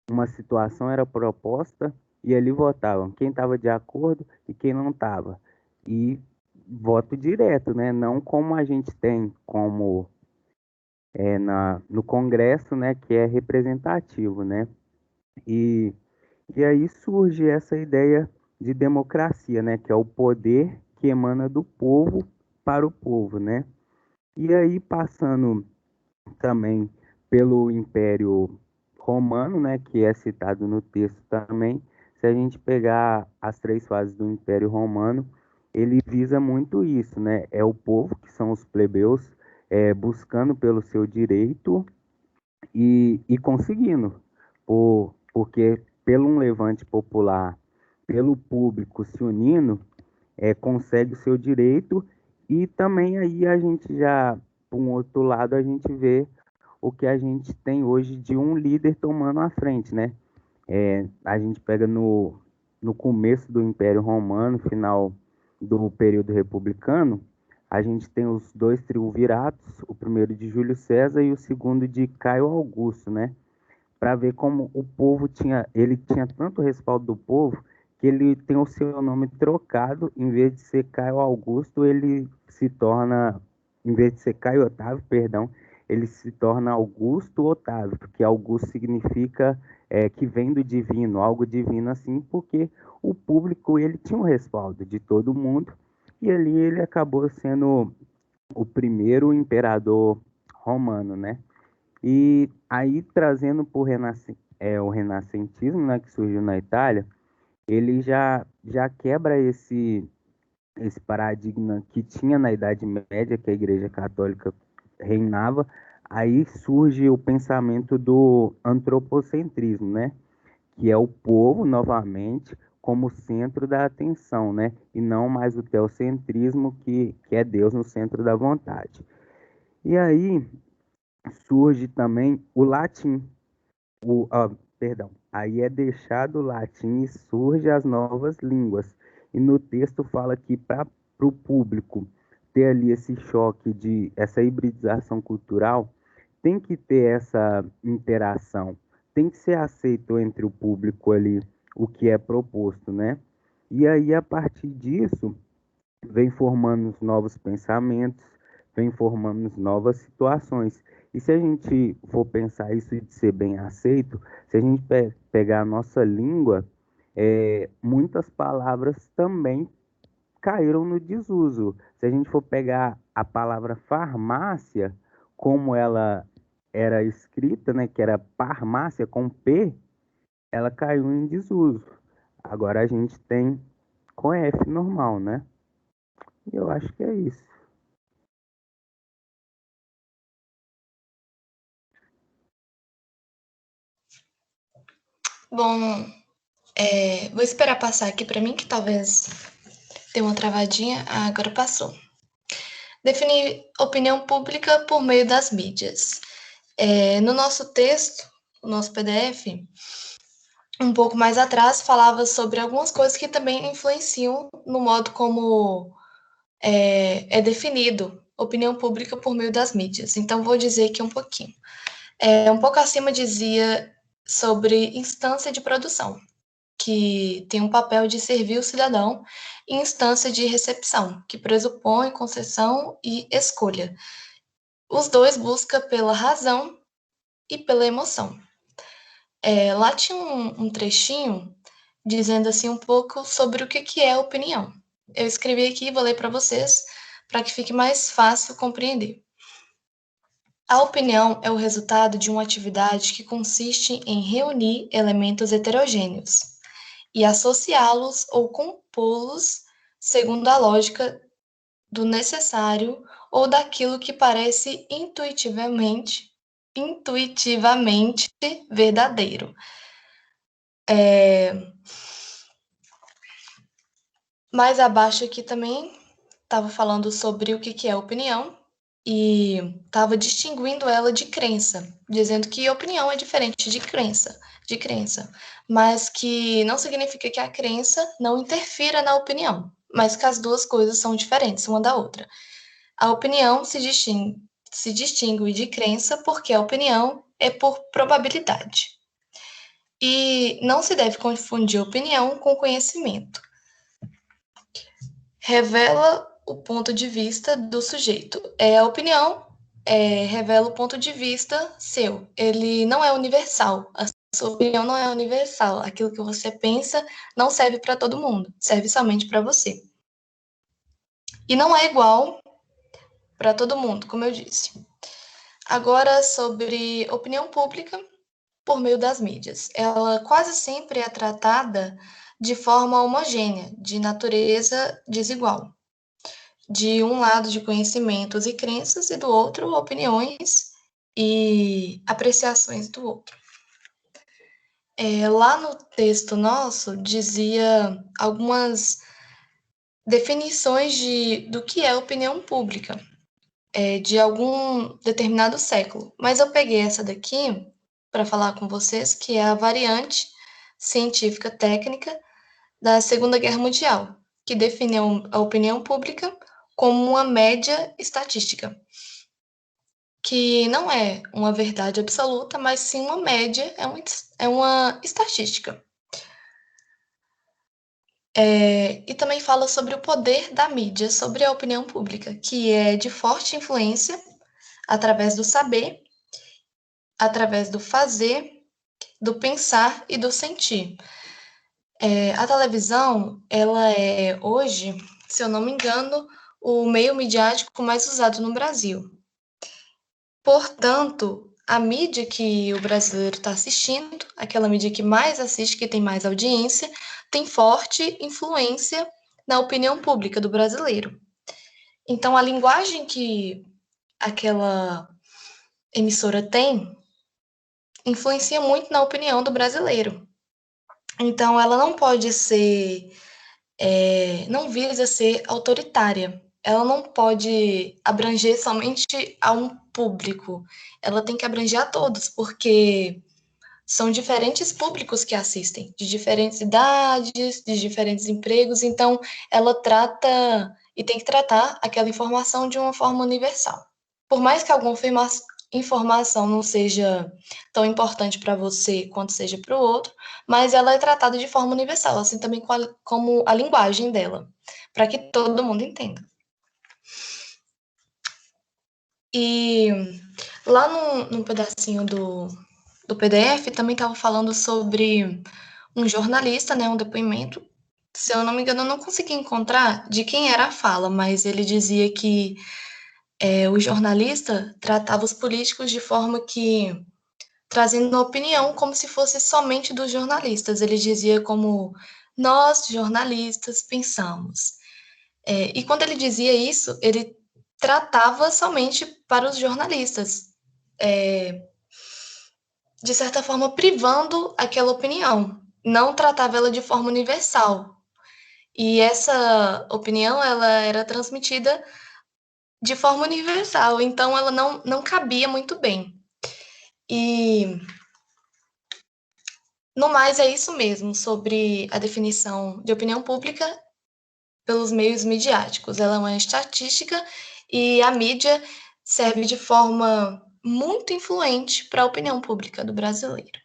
S9: uma situação era proposta e ali votavam quem estava de acordo e quem não estava. E voto direto, né? Não como a gente tem como no Congresso, né? Que é representativo, né? E, e aí surge essa ideia de democracia, né? Que é o poder que emana do povo para o povo, né? E aí passando também pelo Império Romano, né, que é citado no texto também. Se a gente pegar as três fases do Império Romano, ele visa muito isso, né? É o povo, que são os plebeus, buscando pelo seu direito e conseguindo, porque pelo um levante popular, pelo público se unindo, consegue o seu direito e também aí a gente já, por um outro lado, a gente vê o que a gente tem hoje de um líder tomando a frente, né? A gente pega no começo do Império Romano, final do período republicano, a gente tem os dois triunviratos, o primeiro de Júlio César e o segundo de Caio Augusto, né? Para ver como o povo ele tinha tanto respaldo do povo que ele tem o seu nome trocado, em vez de ser Caio Augusto, ele se torna, em vez de ser Caio Otávio, perdão, ele se torna Augusto Otávio, porque Augusto significa que vem do divino, algo divino assim, porque o público ele tinha um respaldo de todo mundo e ali ele acabou sendo o primeiro imperador romano, né? E aí, trazendo para o renascentismo, né, que surgiu na Itália, ele já quebra esse paradigma que tinha na Idade Média, que a Igreja Católica reinava. Aí surge o pensamento do antropocentrismo, né, que é o povo, novamente, como centro da atenção, né, e não mais o teocentrismo, que é Deus no centro da vontade. E aí surge também o latim, perdão, aí é deixado o latim e surge as novas línguas. E no texto fala que para o público ter ali esse choque essa hibridização cultural, tem que ter essa interação, tem que ser aceito entre o público ali o que é proposto, né? E aí, a partir disso, vem formando os novos pensamentos, vem formando novas situações. E se a gente for pensar isso de ser bem aceito, se a gente pegar a nossa língua, muitas palavras também caíram no desuso. Se a gente for pegar a palavra farmácia, como ela era escrita, né, que era farmácia com P, ela caiu em desuso. Agora a gente tem com F normal, né? E eu acho que é isso.
S7: Bom, Vou esperar passar aqui para mim, que talvez dê uma travadinha. Agora passou. Definir opinião pública por meio das mídias. No nosso texto, no nosso PDF, um pouco mais atrás, falava sobre algumas coisas que também influenciam no modo como é definido opinião pública por meio das mídias. Então, vou dizer aqui um pouquinho. Um pouco acima dizia sobre instância de produção, que tem um papel de servir o cidadão, e instância de recepção, que pressupõe concessão e escolha. Os dois buscam pela razão e pela emoção. Lá tinha um trechinho dizendo assim um pouco sobre o que é opinião. Eu escrevi aqui e vou ler para vocês, para que fique mais fácil compreender. A opinião é o resultado de uma atividade que consiste em reunir elementos heterogêneos e associá-los ou compô-los segundo a lógica do necessário ou daquilo que parece intuitivamente verdadeiro. Mais abaixo aqui também estava falando sobre o que é opinião e estava distinguindo ela de crença, dizendo que opinião é diferente de crença, mas que não significa que a crença não interfira na opinião, mas que as duas coisas são diferentes uma da outra. A opinião se distingue de crença porque a opinião é por probabilidade. E não se deve confundir opinião com conhecimento. Revela o ponto de vista do sujeito. A opinião revela o ponto de vista seu. Ele não é universal. A sua opinião não é universal. Aquilo que você pensa não serve para todo mundo. Serve somente para você. E não é igual para todo mundo, como eu disse. Agora, sobre opinião pública por meio das mídias. Ela quase sempre é tratada de forma homogênea, de natureza desigual. De um lado, de conhecimentos e crenças, e do outro, opiniões e apreciações do outro. Lá no texto nosso, dizia algumas definições do que é opinião pública, de algum determinado século. Mas eu peguei essa daqui para falar com vocês, que é a variante científica técnica da Segunda Guerra Mundial, que definiu a opinião pública como uma média estatística, que não é uma verdade absoluta, mas sim uma média, é uma estatística. E também fala sobre o poder da mídia sobre a opinião pública, que é de forte influência através do saber, através do fazer, do pensar e do sentir. A televisão, ela é hoje, se eu não me engano, o meio midiático mais usado no Brasil. Portanto, a mídia que o brasileiro está assistindo, aquela mídia que mais assiste, que tem mais audiência, tem forte influência na opinião pública do brasileiro. Então, a linguagem que aquela emissora tem influencia muito na opinião do brasileiro. Então, ela não pode ser, não visa ser autoritária. Ela não pode abranger somente a um público. Ela tem que abranger a todos, porque são diferentes públicos que assistem, de diferentes idades, de diferentes empregos. Então, ela trata e tem que tratar aquela informação de uma forma universal. Por mais que alguma informação não seja tão importante para você quanto seja para o outro, mas ela é tratada de forma universal, assim também como a linguagem dela, para que todo mundo entenda. E lá num pedacinho do PDF também estava falando sobre um jornalista, né, um depoimento. Se eu não me engano, eu não consegui encontrar de quem era a fala, mas ele dizia que o jornalista tratava os políticos de forma que, trazendo opinião como se fosse somente dos jornalistas. Ele dizia como nós, jornalistas, pensamos. E quando ele dizia isso, ele tratava somente para os jornalistas, de certa forma privando aquela opinião. não tratava ela de forma universal. E essa opinião, ela era transmitida de forma universal, então ela não cabia muito bem. E, no mais, é isso mesmo, sobre a definição de opinião pública pelos meios midiáticos. Ela é uma estatística e a mídia serve de forma muito influente para a opinião pública do brasileiro.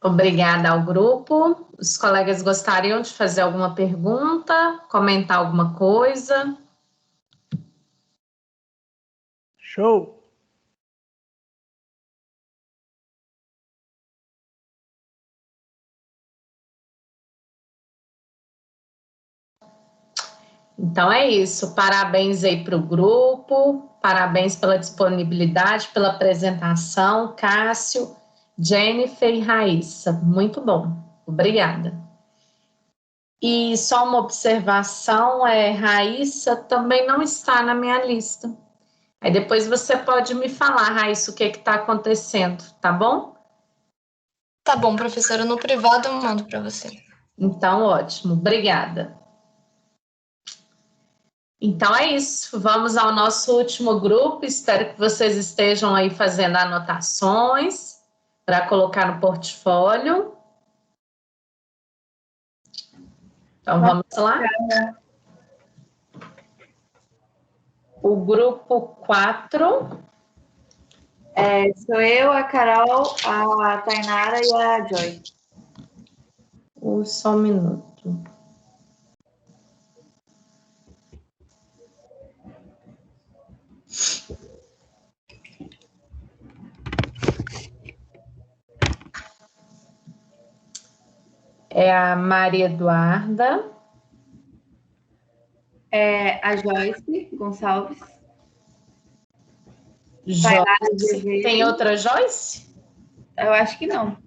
S3: Obrigada ao grupo. Os colegas gostariam de fazer alguma pergunta, comentar alguma coisa?
S8: Show!
S3: Então é isso. Parabéns aí para o grupo, parabéns pela disponibilidade, pela apresentação, Cássio, Jennifer e Raíssa. Muito bom. Obrigada. E só uma observação, Raíssa também não está na minha lista. Aí depois você pode me falar, Raíssa, o que está acontecendo, tá bom?
S7: Tá bom, professora, no privado eu mando para você.
S3: Então, ótimo, obrigada. Então é isso, vamos ao nosso último grupo, espero que vocês estejam aí fazendo anotações para colocar no portfólio. Então vamos lá. O grupo 4.
S10: Sou eu, a Carol, a Tainara e a Joy.
S3: Só um minuto. É a Maria Eduarda.
S10: A Joyce Gonçalves.
S3: Joyce. Tem outra Joyce?
S10: Eu acho que não.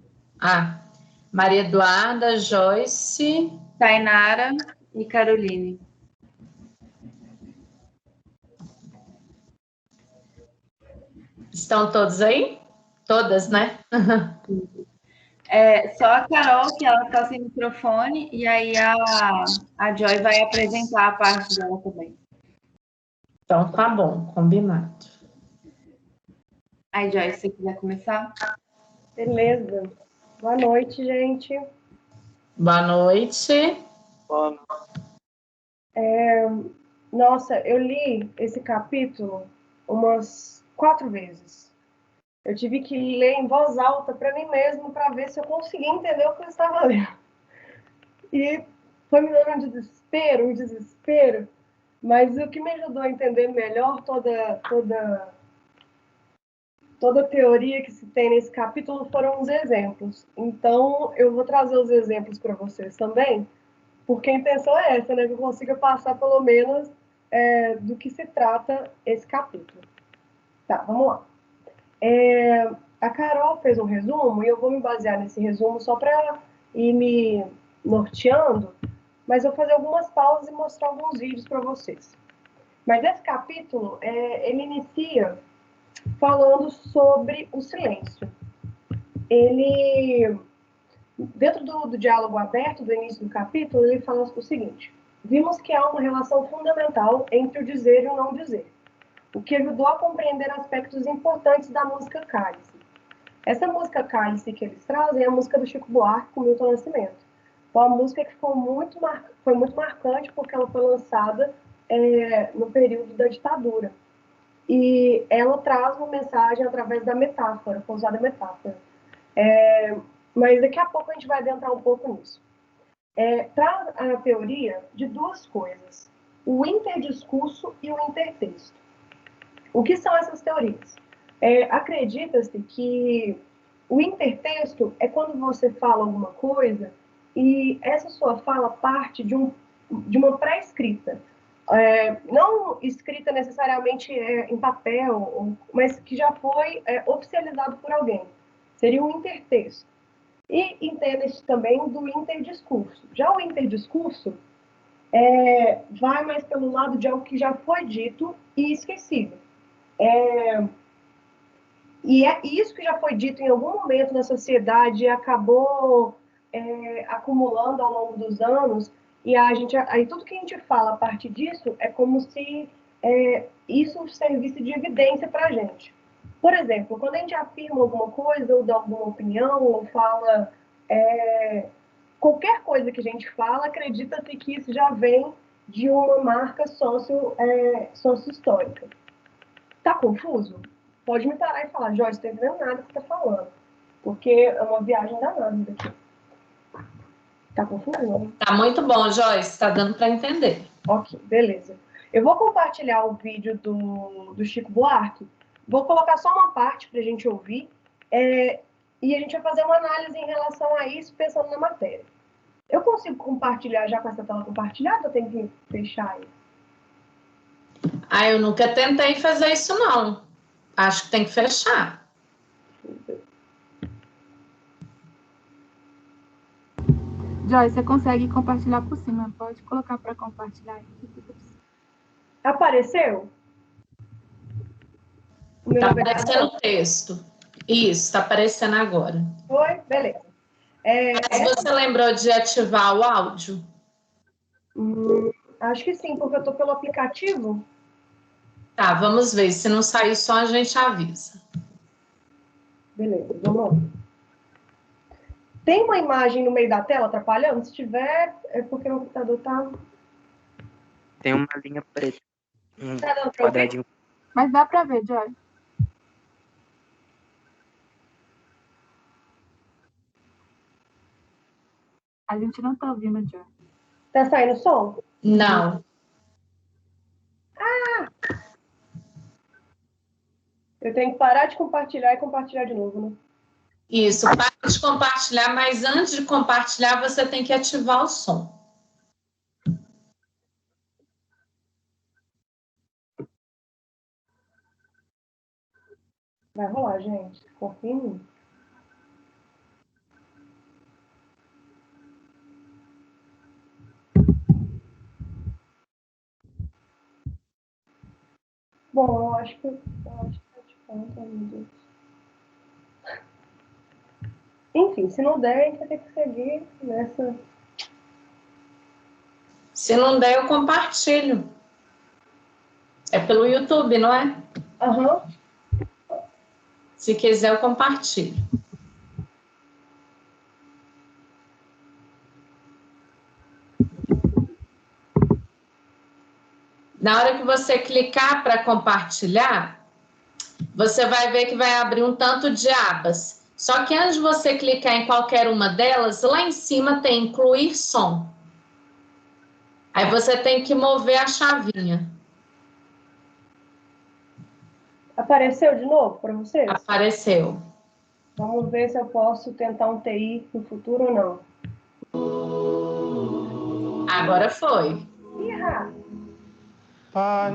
S3: Maria Eduarda, Joyce,
S10: Tainara e Caroline.
S3: Estão todos aí? Todas, né?
S10: Só a Carol, que ela está sem microfone, e aí a Joy vai apresentar a parte dela também.
S3: Então tá bom, combinado.
S10: Aí, Joy, se você quiser começar.
S12: Beleza. Boa noite, gente.
S3: Boa noite.
S2: Boa noite.
S12: Nossa, eu li esse capítulo umas 4 vezes. Eu tive que ler em voz alta para mim mesmo, para ver se eu conseguia entender o que eu estava lendo. E foi me dando um desespero. Mas o que me ajudou a entender melhor toda a teoria que se tem nesse capítulo foram os exemplos. Então, eu vou trazer os exemplos para vocês também, porque a intenção é essa, né? Que eu consiga passar pelo menos do que se trata esse capítulo. Tá, vamos lá. A Carol fez um resumo e eu vou me basear nesse resumo só para ir me norteando, mas eu vou fazer algumas pausas e mostrar alguns vídeos para vocês. Mas esse capítulo, ele inicia falando sobre o silêncio. Ele, dentro do diálogo aberto do início do capítulo, ele fala o seguinte: vimos que há uma relação fundamental entre o dizer e o não dizer, o que ajudou a compreender aspectos importantes da música Cálice. Essa música Cálice que eles trazem é a música do Chico Buarque com Milton Nascimento. Foi uma música que foi muito marcante porque ela foi lançada no período da ditadura. E ela traz uma mensagem através da metáfora, foi usada a metáfora. Mas daqui a pouco a gente vai adentrar um pouco nisso. Traz a teoria de duas coisas: o interdiscurso e o intertexto. O que são essas teorias? Acredita-se que o intertexto é quando você fala alguma coisa e essa sua fala parte de uma pré-escrita. Não escrita necessariamente em papel, mas que já foi oficializado por alguém. Seria um intertexto. E entenda-se também do interdiscurso. Já o interdiscurso vai mais pelo lado de algo que já foi dito e esquecido. E é isso que já foi dito em algum momento na sociedade e acabou acumulando ao longo dos anos, e aí tudo que a gente fala a partir disso é como se isso servisse de evidência para a gente. Por exemplo, quando a gente afirma alguma coisa, ou dá alguma opinião, ou fala qualquer coisa que a gente fala, acredita-se que isso já vem de uma marca sócio-histórica. Tá confuso? Pode me parar e falar, Joyce, não estou entendendo nada que você está falando. Porque é uma viagem danada daqui. Tá confuso, não?
S3: Tá muito bom, Joyce. Tá dando para entender.
S12: Ok, beleza. Eu vou compartilhar o vídeo do Chico Buarque. Vou colocar só uma parte para a gente ouvir. E a gente vai fazer uma análise em relação a isso, pensando na matéria. Eu consigo compartilhar já com essa tela compartilhada? Eu tenho que fechar aí?
S3: Eu nunca tentei fazer isso, não. Acho que tem que fechar.
S11: Joyce, você consegue compartilhar por cima? Pode colocar para compartilhar.
S12: Apareceu?
S3: Está aparecendo o texto. Isso, está aparecendo agora.
S12: Foi? Beleza.
S3: Mas você lembrou de ativar o áudio?
S12: Acho que sim, porque eu estou pelo aplicativo.
S3: Tá, vamos ver. Se não sair só, a gente avisa.
S12: Beleza, vamos lá. Tem uma imagem no meio da tela atrapalhando? Se tiver, é porque o computador tá...
S6: Tem uma linha preta.
S12: Tá dando pra
S6: Quadradinho.
S11: Mas dá para ver, Joy. A gente não tá ouvindo, Joy.
S12: Tá saindo som?
S3: Não.
S12: Eu tenho que parar de compartilhar e compartilhar de novo, né?
S3: Isso, para de compartilhar, mas antes de compartilhar, você tem que ativar o som.
S12: Vai rolar, gente. Confia em mim. Bom, eu acho que tá de conta, meu Deus. Enfim, se não der, a gente vai ter que seguir nessa...
S3: Se não der, eu compartilho. É pelo YouTube, não é?
S12: Aham.
S3: Se quiser, eu compartilho. Na hora que você clicar para compartilhar, você vai ver que vai abrir um tanto de abas. Só que antes de você clicar em qualquer uma delas, lá em cima tem incluir som. Aí você tem que mover a chavinha.
S12: Apareceu de novo para vocês?
S3: Apareceu.
S12: Vamos ver se eu posso tentar um TI no futuro ou não.
S3: Agora foi.
S12: Ih,
S13: Pai,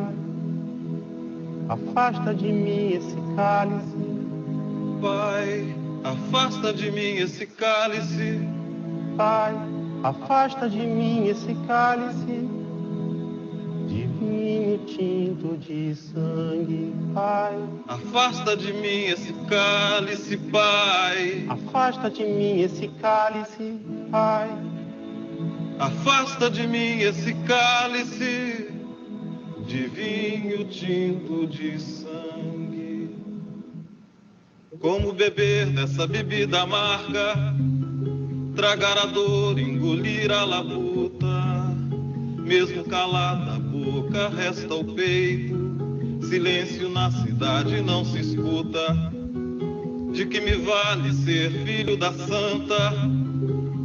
S13: afasta de mim esse cálice.
S14: Pai, afasta de mim esse cálice.
S13: Pai, afasta de mim esse cálice de vinho tinto de sangue. Pai,
S14: afasta de mim esse cálice, Pai.
S13: Afasta de mim esse cálice, Pai.
S14: Afasta de mim esse cálice de vinho tinto de sangue. Como beber dessa bebida amarga, tragar a dor, engolir a labuta. Mesmo calada a boca, resta o peito. Silêncio na cidade não se escuta. De que me vale ser filho da santa?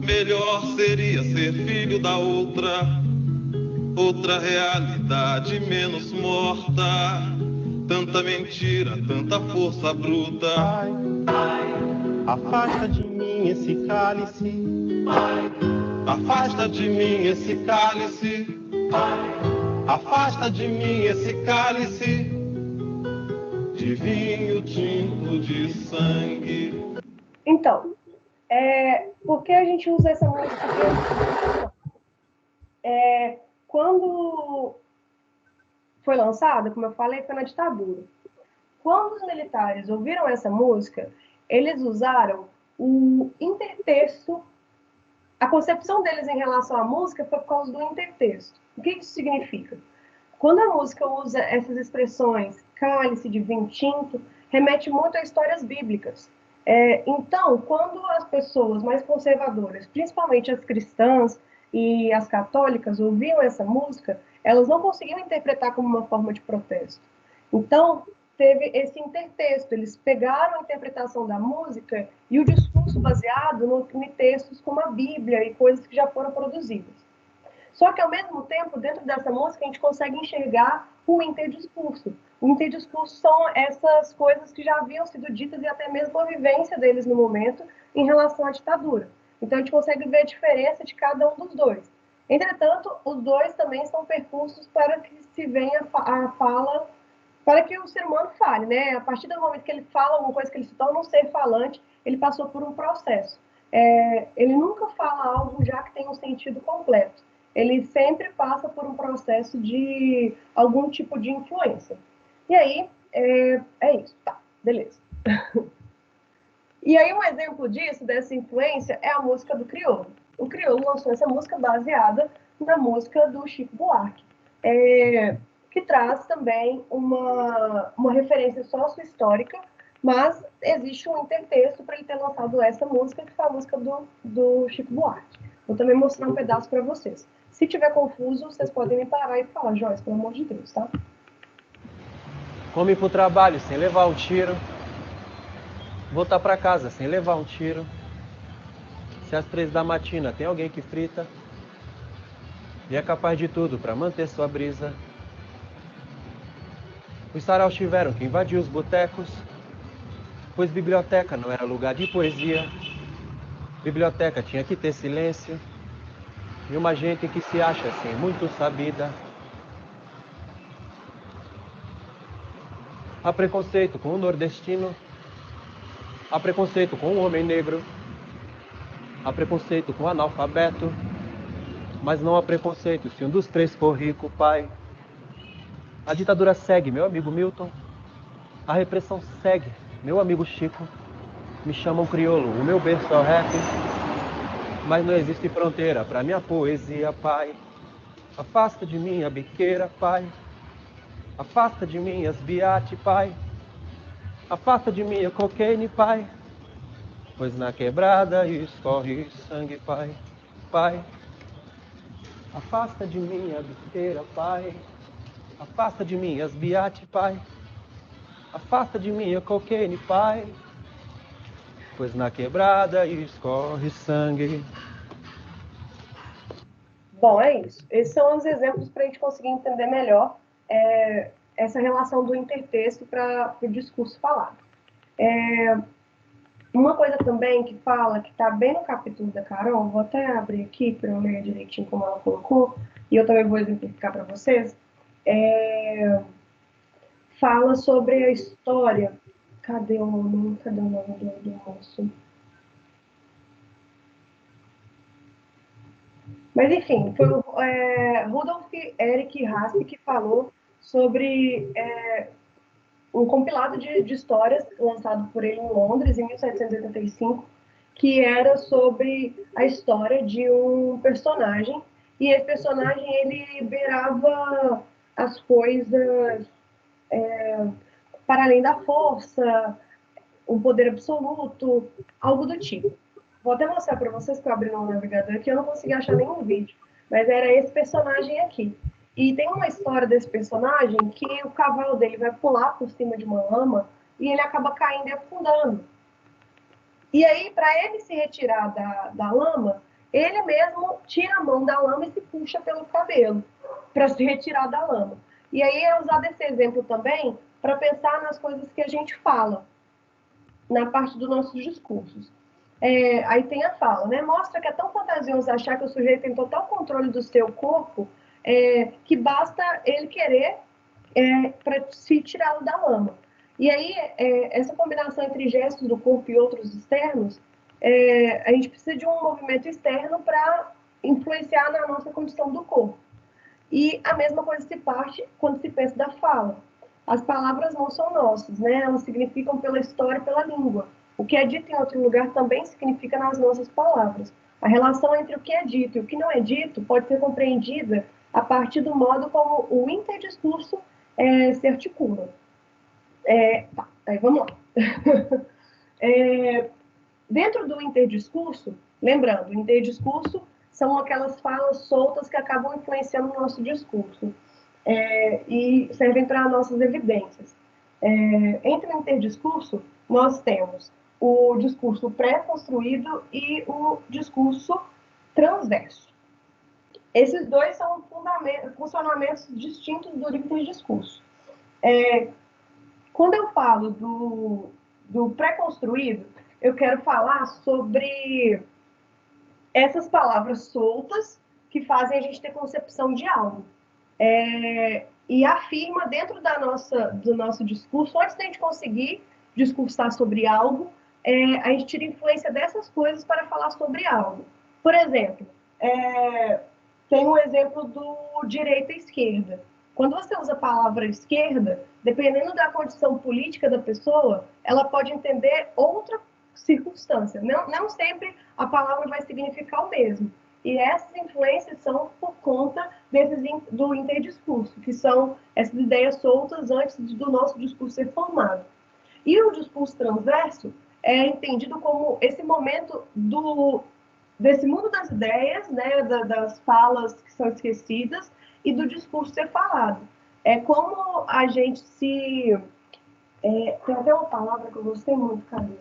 S14: Melhor seria ser filho da outra realidade menos morta. Tanta mentira, tanta força bruta.
S13: Pai, afasta de mim esse cálice.
S14: Pai, afasta de mim esse cálice.
S13: Pai,
S14: afasta de mim esse cálice de vinho tinto de sangue.
S12: Então, por que a gente usa essa música? Quando foi lançada, como eu falei, foi na ditadura. quando os militares ouviram essa música, eles usaram o intertexto. A concepção deles em relação à música foi por causa do intertexto. O que isso significa? Quando a música usa essas expressões, cálice de vinho tinto, remete muito a histórias bíblicas. Então, quando as pessoas mais conservadoras, principalmente as cristãs e as católicas, ouviam essa música, elas não conseguiam interpretar como uma forma de protesto. Então, teve esse intertexto. Eles pegaram a interpretação da música e o discurso baseado em textos como a Bíblia e coisas que já foram produzidas. Só que, ao mesmo tempo, dentro dessa música, a gente consegue enxergar o interdiscurso. O interdiscurso são essas coisas que já haviam sido ditas e até mesmo a vivência deles no momento em relação à ditadura. Então, a gente consegue ver a diferença de cada um dos dois. Entretanto, os dois também são percursos para que se venha a fala, para que o ser humano fale, né? A partir do momento que ele fala alguma coisa, que ele se torna um ser falante, ele passou por um processo. Ele nunca fala algo já que tem um sentido completo. Ele sempre passa por um processo de algum tipo de influência. E aí, é isso. Tá, beleza. E aí, um exemplo disso, dessa influência, é a música do Criolo. O Criolo lançou essa música baseada na música do Chico Buarque, que traz também uma referência sócio-histórica, mas existe um intertexto para ele ter lançado essa música, que foi a música do Chico Buarque. Vou também mostrar um pedaço para vocês. Se tiver confuso, vocês podem me parar e falar, Joyce, pelo amor de Deus, tá?
S15: Come pro trabalho sem levar um tiro. Voltar pra casa sem levar um tiro. Se às 3 da matina tem alguém que frita e é capaz de tudo pra manter sua brisa. Os saraus tiveram que invadir os botecos, pois biblioteca não era lugar de poesia. Biblioteca tinha que ter silêncio e uma gente que se acha assim muito sabida. Há preconceito com o nordestino, há preconceito com o homem negro, há preconceito com o analfabeto, mas não há preconceito se um dos 3 for rico, pai. A ditadura segue, meu amigo Milton, a repressão segue, meu amigo Chico. Me chamam crioulo, o meu berço é o rap, mas não existe fronteira pra minha poesia, pai. Afasta de mim a biqueira, pai. Afasta de mim as biate, pai. Afasta de mim a cocaine, pai. Pois na quebrada escorre sangue, pai. Pai. Afasta de mim a biqueira, pai. Afasta de mim as biate, pai. Afasta de mim a cocaine, pai. Pois na quebrada escorre sangue.
S12: Bom, é isso. Esses são os exemplos para a gente conseguir entender melhor essa relação do intertexto para o discurso falado. Uma coisa também que fala, que está bem no capítulo da Carol, vou até abrir aqui para eu ler direitinho como ela colocou, e eu também vou exemplificar para vocês, fala sobre a história. Cadê o nome do moço? Mas, enfim, foi o Rudolf Erich Raspe que falou sobre um compilado de histórias lançado por ele em Londres, em 1785, que era sobre a história de um personagem. E esse personagem, ele liberava as coisas para além da força, um poder absoluto, algo do tipo. Vou até mostrar para vocês que eu abri no navegador aqui, eu não consegui achar nenhum vídeo, mas era esse personagem aqui. E tem uma história desse personagem que o cavalo dele vai pular por cima de uma lama e ele acaba caindo e afundando. E aí, para ele se retirar da lama, ele mesmo tira a mão da lama e se puxa pelo cabelo para se retirar da lama. E aí é usado esse exemplo também para pensar nas coisas que a gente fala, na parte dos nossos discursos. Aí tem a fala, né? Mostra que é tão fantasioso achar que o sujeito tem total controle do seu corpo, que basta ele querer para se tirá-lo da lama. E aí, essa combinação entre gestos do corpo e outros externos, a gente precisa de um movimento externo para influenciar na nossa condição do corpo. E a mesma coisa se parte quando se pensa da fala. as palavras não são nossas, né? Elas significam pela história e pela língua. O que é dito em outro lugar também significa nas nossas palavras. A relação entre o que é dito e o que não é dito pode ser compreendida a partir do modo como o interdiscurso se articula. Aí vamos lá. Dentro do interdiscurso, lembrando, o interdiscurso são aquelas falas soltas que acabam influenciando o nosso discurso e servem para nossas evidências. Entre o interdiscurso, nós temos o discurso pré-construído e o discurso transverso. Esses dois são funcionamentos distintos do interdiscurso. Quando eu falo do pré-construído, eu quero falar sobre essas palavras soltas que fazem a gente ter concepção de algo. E afirma dentro do nosso discurso, antes da gente conseguir discursar sobre algo, a gente tira influência dessas coisas para falar sobre algo. Por exemplo, tem um exemplo do direita e esquerda. Quando você usa a palavra esquerda, dependendo da condição política da pessoa, ela pode entender outra circunstância. Não sempre a palavra vai significar o mesmo. E essas influências são por conta do interdiscurso, que são essas ideias soltas antes do nosso discurso ser formado. E o discurso transverso é entendido como esse momento desse mundo das ideias, né, das falas que são esquecidas e do discurso ser falado. É como a gente se... tem até uma palavra que eu gostei muito, cadê?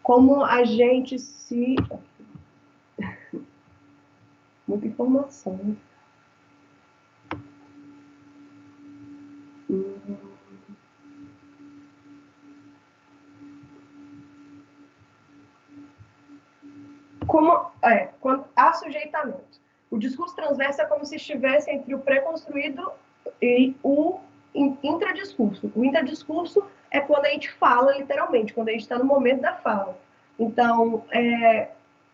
S12: Como a gente se... Muita informação, né? Quando há sujeitamento. O discurso transverso é como se estivesse entre o pré-construído e o intradiscurso. O intradiscurso é quando a gente fala, literalmente, quando a gente está no momento da fala. Então,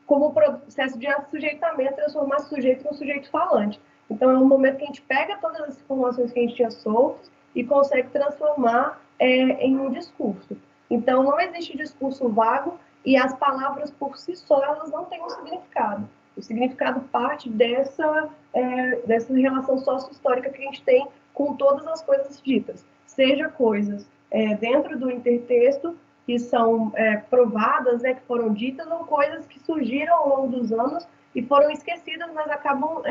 S12: como o processo de assujeitamento, transformar sujeito em um sujeito falante. Então, é um momento que a gente pega todas as informações que a gente tinha soltas e consegue transformar em um discurso. Então, não existe discurso vago e as palavras por si só, elas não têm um significado. O significado parte dessa relação sócio-histórica que a gente tem com todas as coisas ditas. Seja coisas dentro do intertexto, que são provadas, que foram ditas, ou coisas que surgiram ao longo dos anos e foram esquecidas, mas acabam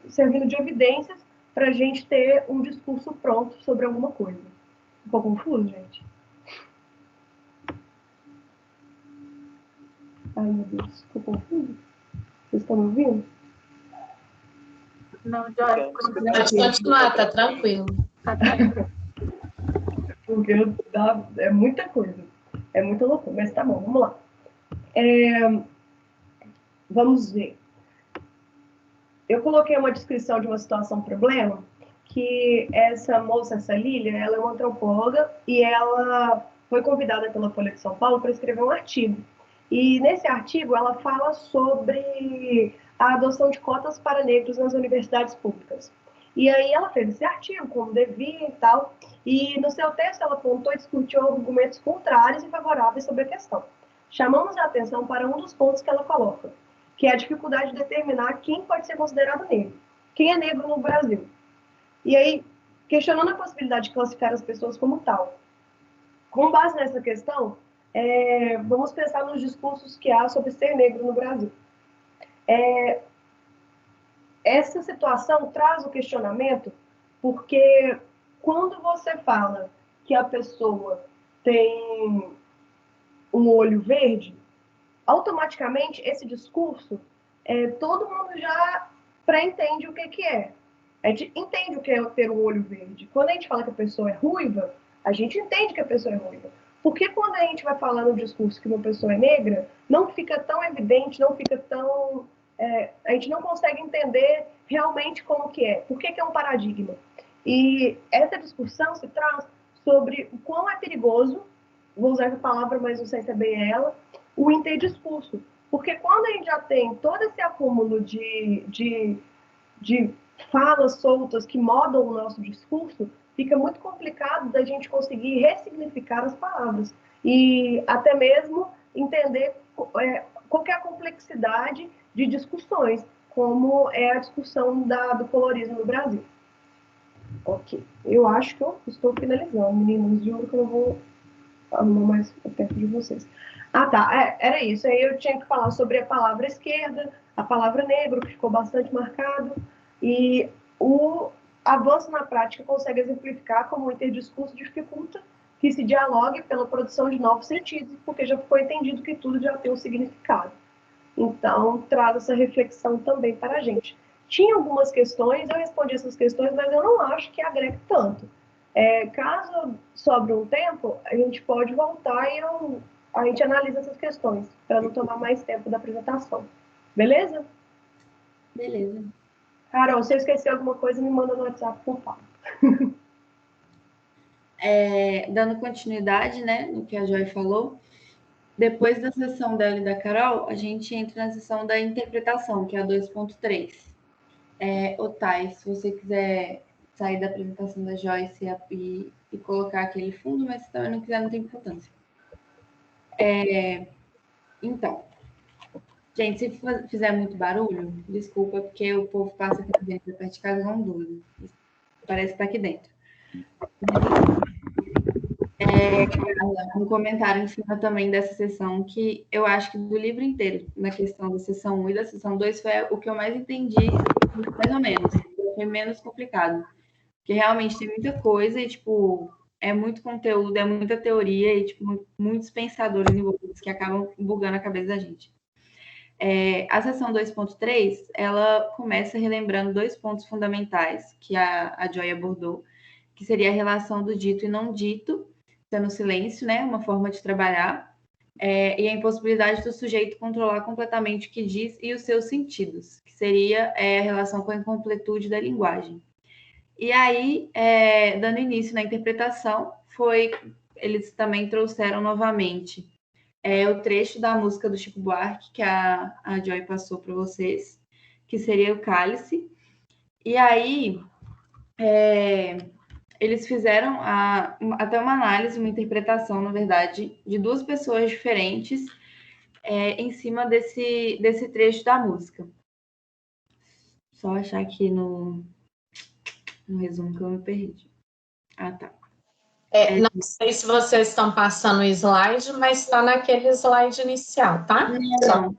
S12: servindo de evidências para a gente ter um discurso pronto sobre alguma coisa. Ficou confuso, gente? Ai, meu Deus, ficou confuso? Vocês estão me ouvindo?
S3: Não, Joy, pode continuar, tá tranquilo.
S12: Porque é muita coisa. É muita loucura, mas tá bom, vamos lá. Vamos ver. Eu coloquei uma descrição de uma situação problema, que essa moça, essa Lília, ela é uma antropóloga e ela foi convidada pela Folha de São Paulo para escrever um artigo. E nesse artigo ela fala sobre a adoção de cotas para negros nas universidades públicas. E aí ela fez esse artigo, como devia e tal, e no seu texto ela apontou e discutiu argumentos contrários e favoráveis sobre a questão. Chamamos a atenção para um dos pontos que ela coloca, que é a dificuldade de determinar quem pode ser considerado negro. Quem é negro no Brasil? E aí, questionando a possibilidade de classificar as pessoas como tal. Com base nessa questão, vamos pensar nos discursos que há sobre ser negro no Brasil. Essa situação traz o questionamento porque quando você fala que a pessoa tem um olho verde, automaticamente esse discurso, todo mundo já pré-entende o que é. A gente entende o que é ter um olho verde. Quando a gente fala que a pessoa é ruiva, a gente entende que a pessoa é ruiva. Porque quando a gente vai falar no discurso que uma pessoa é negra, não fica tão evidente, não fica tão... a gente não consegue entender realmente como que é. Por que é um paradigma? E essa discussão se traz sobre o quão é perigoso, vou usar essa palavra, mas não sei se é bem ela, o interdiscurso. Porque quando a gente já tem todo esse acúmulo de falas soltas que modam o nosso discurso, fica muito complicado da gente conseguir ressignificar as palavras e até mesmo entender qual que é a complexidade de discussões, como é a discussão do colorismo no Brasil. Ok, eu acho que eu estou finalizando, meninos, juro que eu não vou arrumar mais perto de vocês. Ah, tá, era isso. Aí eu tinha que falar sobre a palavra esquerda, a palavra negro, que ficou bastante marcado, e o avanço na prática consegue exemplificar como o interdiscurso dificulta que se dialogue pela produção de novos sentidos, porque já ficou entendido que tudo já tem um significado. Então, traz essa reflexão também para a gente. Tinha algumas questões, eu respondi essas questões, mas eu não acho que agregue tanto. Caso sobre um tempo, a gente pode voltar e a gente analisa essas questões, para não tomar mais tempo da apresentação. Beleza?
S10: Beleza.
S12: Carol, se eu esquecer alguma coisa, me manda no WhatsApp que eu falo.
S10: Dando continuidade, né, no que a Joy falou, depois da sessão dela e da Carol, a gente entra na sessão da interpretação, que é a 2.3. Otávio, se você quiser sair da apresentação da Joyce e colocar aquele fundo, mas se também não quiser, não tem importância. Então, gente, se fizer muito barulho, desculpa, porque o povo passa aqui dentro da perto de casa não doido. Parece que está aqui dentro. Um comentário em cima também dessa sessão, que eu acho que do livro inteiro, na questão da sessão 1 e da sessão 2, foi o que eu mais entendi, mais ou menos. Foi menos complicado. Porque realmente tem muita coisa e, tipo, é muito conteúdo, é muita teoria e, tipo, muitos pensadores envolvidos que acabam bugando a cabeça da gente. A sessão 2.3, ela começa relembrando 2 pontos fundamentais que a Joy abordou, que seria a relação do dito e não dito, sendo silêncio, né, uma forma de trabalhar, e a impossibilidade do sujeito controlar completamente o que diz e os seus sentidos, que seria a relação com a incompletude da linguagem. E aí, dando início na interpretação, eles também trouxeram novamente o trecho da música do Chico Buarque, que a Joy passou para vocês, que seria o Cálice. E aí, eles fizeram até uma análise, uma interpretação, na verdade, de 2 pessoas diferentes em cima desse trecho da música. Só achar aqui no resumo que eu me perdi. Ah, tá.
S3: Não sei se vocês estão passando o slide, mas está naquele slide inicial, tá?
S10: Não.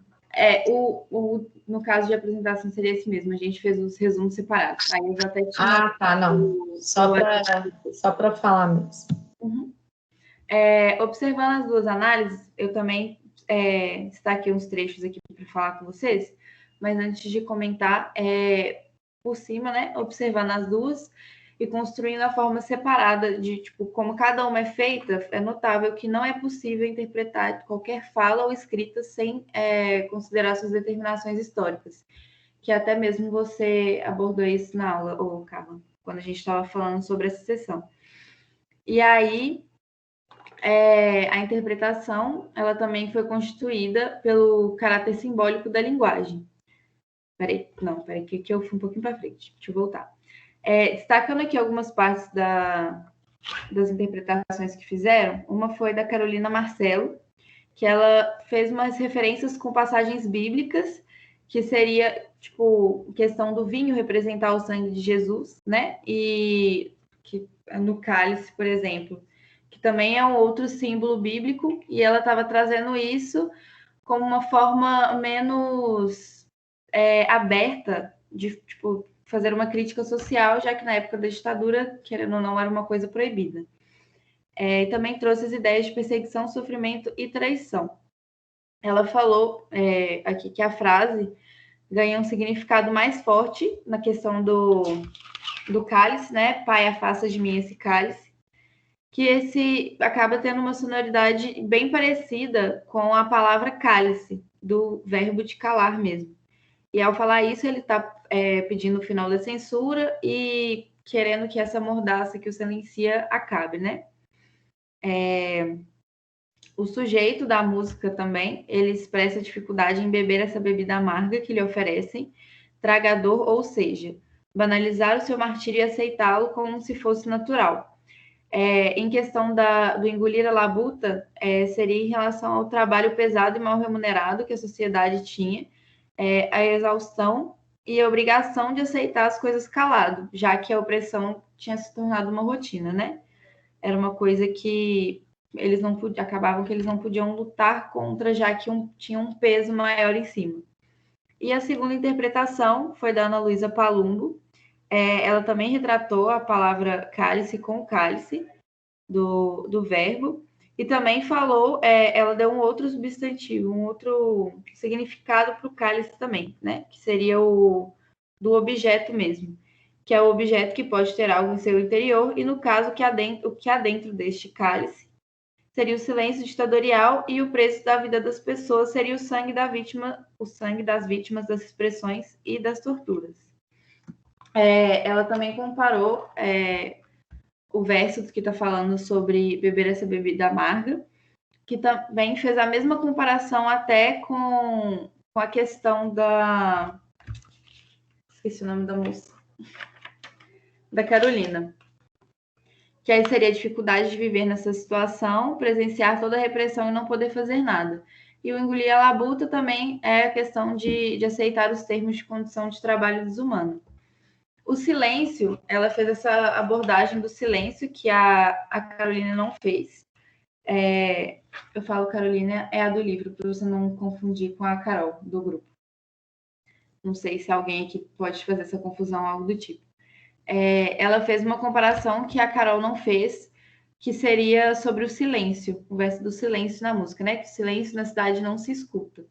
S10: No caso de apresentação seria esse mesmo, a gente fez os resumos separados. Aí eu já até tinha...
S3: tá, não. Só para falar mesmo.
S10: Uhum. Observando as 2 análises, eu também destaquei uns trechos aqui para falar com vocês, mas antes de comentar, por cima, né, observando as 2 e construindo a forma separada de, tipo, como cada uma é feita, é notável que não é possível interpretar qualquer fala ou escrita sem considerar suas determinações históricas, que até mesmo você abordou isso na aula, Carla, quando a gente estava falando sobre essa sessão. E aí, a interpretação, ela também foi constituída pelo caráter simbólico da linguagem. Peraí, que eu fui um pouquinho para frente, deixa eu voltar. Destacando aqui algumas partes das interpretações que fizeram, uma foi da Carolina Marcelo, que ela fez umas referências com passagens bíblicas, que seria, tipo, questão do vinho representar o sangue de Jesus, né? E que no cálice, por exemplo, que também é um outro símbolo bíblico, e ela estava trazendo isso como uma forma menos aberta de, tipo, fazer uma crítica social, já que na época da ditadura, querendo ou não, era uma coisa proibida. E também trouxe as ideias de perseguição, sofrimento e traição. Ela falou aqui que a frase ganha um significado mais forte na questão do cálice, né? Pai, afasta de mim esse cálice, que esse acaba tendo uma sonoridade bem parecida com a palavra cálice, do verbo de calar mesmo. E ao falar isso, ele está pedindo o final da censura e querendo que essa mordaça que o silencia acabe, né? O sujeito da música também, ele expressa dificuldade em beber essa bebida amarga que lhe oferecem, tragador, ou seja, banalizar o seu martírio e aceitá-lo como se fosse natural. Em questão do engolir a labuta, seria em relação ao trabalho pesado e mal remunerado que a sociedade tinha, a exaustão e a obrigação de aceitar as coisas calado, já que a opressão tinha se tornado uma rotina, né? Era uma coisa que eles não acabavam que eles não podiam lutar contra, já que tinha um peso maior em cima. E a segunda interpretação foi da Ana Luísa Palumbo. Ela também retratou a palavra cálice com cálice do verbo, e também falou, ela deu um outro substantivo, um outro significado para o cálice também, né? Que seria o do objeto mesmo, que é o objeto que pode ter algo em seu interior, e no caso, o que há dentro deste cálice seria o silêncio ditatorial, e o preço da vida das pessoas seria o sangue da vítima, o sangue das vítimas das expressões e das torturas. Ela também comparou o verso que está falando sobre beber essa bebida amarga, que também fez a mesma comparação até com a questão da... Esqueci o nome da moça. Da Carolina. Que aí seria a dificuldade de viver nessa situação, presenciar toda a repressão e não poder fazer nada. E o engolir a labuta também é a questão de aceitar os termos de condição de trabalho desumano. O silêncio, ela fez essa abordagem do silêncio que a Carolina não fez. Eu falo Carolina, é a do livro, para você não confundir com a Carol, do grupo. Não sei se alguém aqui pode fazer essa confusão, algo do tipo. Ela fez uma comparação que a Carol não fez, que seria sobre o silêncio, o verso do silêncio na música, né? Que o silêncio na cidade não se escuta.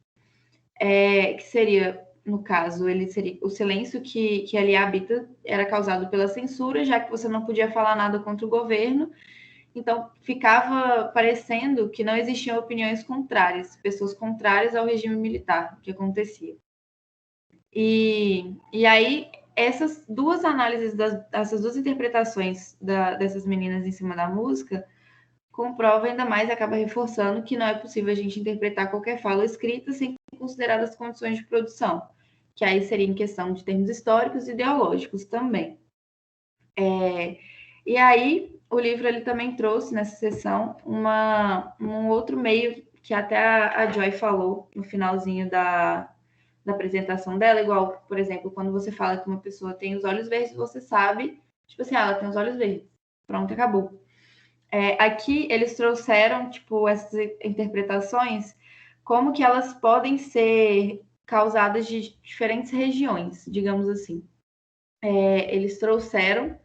S10: Que seria, no caso, ele seria o silêncio que ali habita era causado pela censura, já que você não podia falar nada contra o governo. Então, ficava parecendo que não existiam opiniões contrárias, pessoas contrárias ao regime militar que acontecia. E aí, essas duas análises, essas duas interpretações dessas meninas em cima da música, comprova ainda mais e acaba reforçando que não é possível a gente interpretar qualquer fala escrita sem considerar as condições de produção, que aí seria em questão de termos históricos e ideológicos também. E aí, o livro ele também trouxe nessa sessão um outro meio que até a Joy falou no finalzinho da apresentação dela, igual, por exemplo, quando você fala que uma pessoa tem os olhos verdes, você sabe, tipo assim, ela tem os olhos verdes. Pronto, acabou. Aqui eles trouxeram, tipo, essas interpretações, como que elas podem ser causadas de diferentes regiões, digamos assim. Eles trouxeram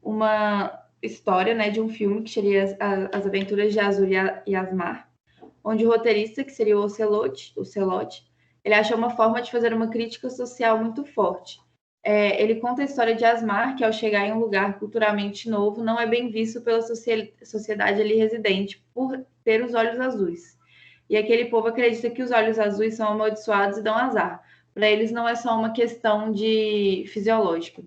S10: uma história, né, de um filme que seria As Aventuras de Azur e Asmar, onde o roteirista, que seria o Celote, ele achou uma forma de fazer uma crítica social muito forte. Ele conta a história de Asmar, que ao chegar em um lugar culturalmente novo, não é bem visto pela sociedade ali residente, por ter os olhos azuis. E aquele povo acredita que os olhos azuis são amaldiçoados e dão azar. Para eles não é só uma questão de fisiológica.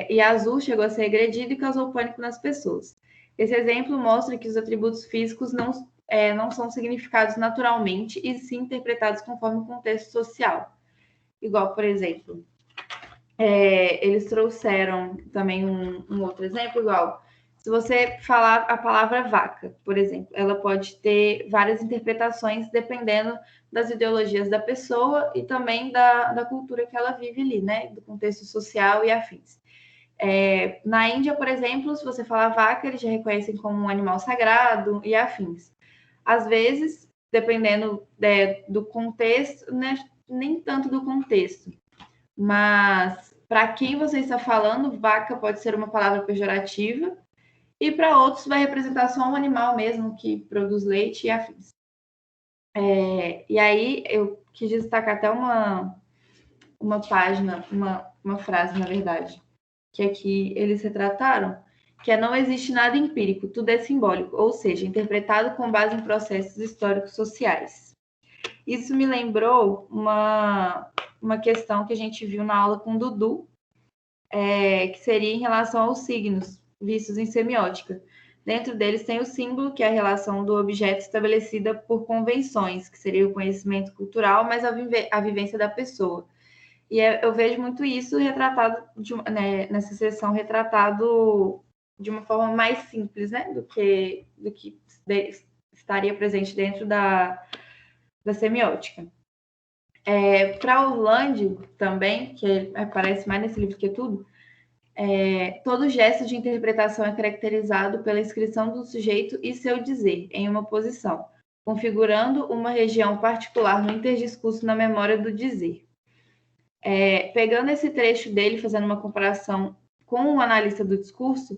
S10: E Azul chegou a ser agredido e causou pânico nas pessoas. Esse exemplo mostra que os atributos físicos não são significados naturalmente e sim interpretados conforme o contexto social. Igual, por exemplo, eles trouxeram também um outro exemplo, igual, se você falar a palavra vaca, por exemplo, ela pode ter várias interpretações dependendo das ideologias da pessoa e também da cultura que ela vive ali, né? Do contexto social e afins. Na Índia, por exemplo, se você falar vaca, eles já reconhecem como um animal sagrado e afins. Às vezes, dependendo do contexto, né, nem tanto do contexto, mas para quem você está falando, vaca pode ser uma palavra pejorativa, e para outros vai representar só um animal mesmo que produz leite e afins. E aí eu quis destacar até uma página, uma frase, na verdade, que aqui eles retrataram, que não existe nada empírico, tudo é simbólico, ou seja, interpretado com base em processos históricos sociais. Isso me lembrou uma questão que a gente viu na aula com o Dudu, que seria em relação aos signos vistos em semiótica. Dentro deles tem o símbolo, que é a relação do objeto estabelecida por convenções, que seria o conhecimento cultural, mas a vivência da pessoa. E eu vejo muito isso retratado, nessa sessão, retratado de uma forma mais simples, né, do que estaria presente dentro da semiótica. Para Orlandi também, que aparece mais nesse livro que tudo, todo gesto de interpretação é caracterizado pela inscrição do sujeito e seu dizer em uma posição, configurando uma região particular no interdiscurso na memória do dizer. Pegando esse trecho dele, fazendo uma comparação com o analista do discurso,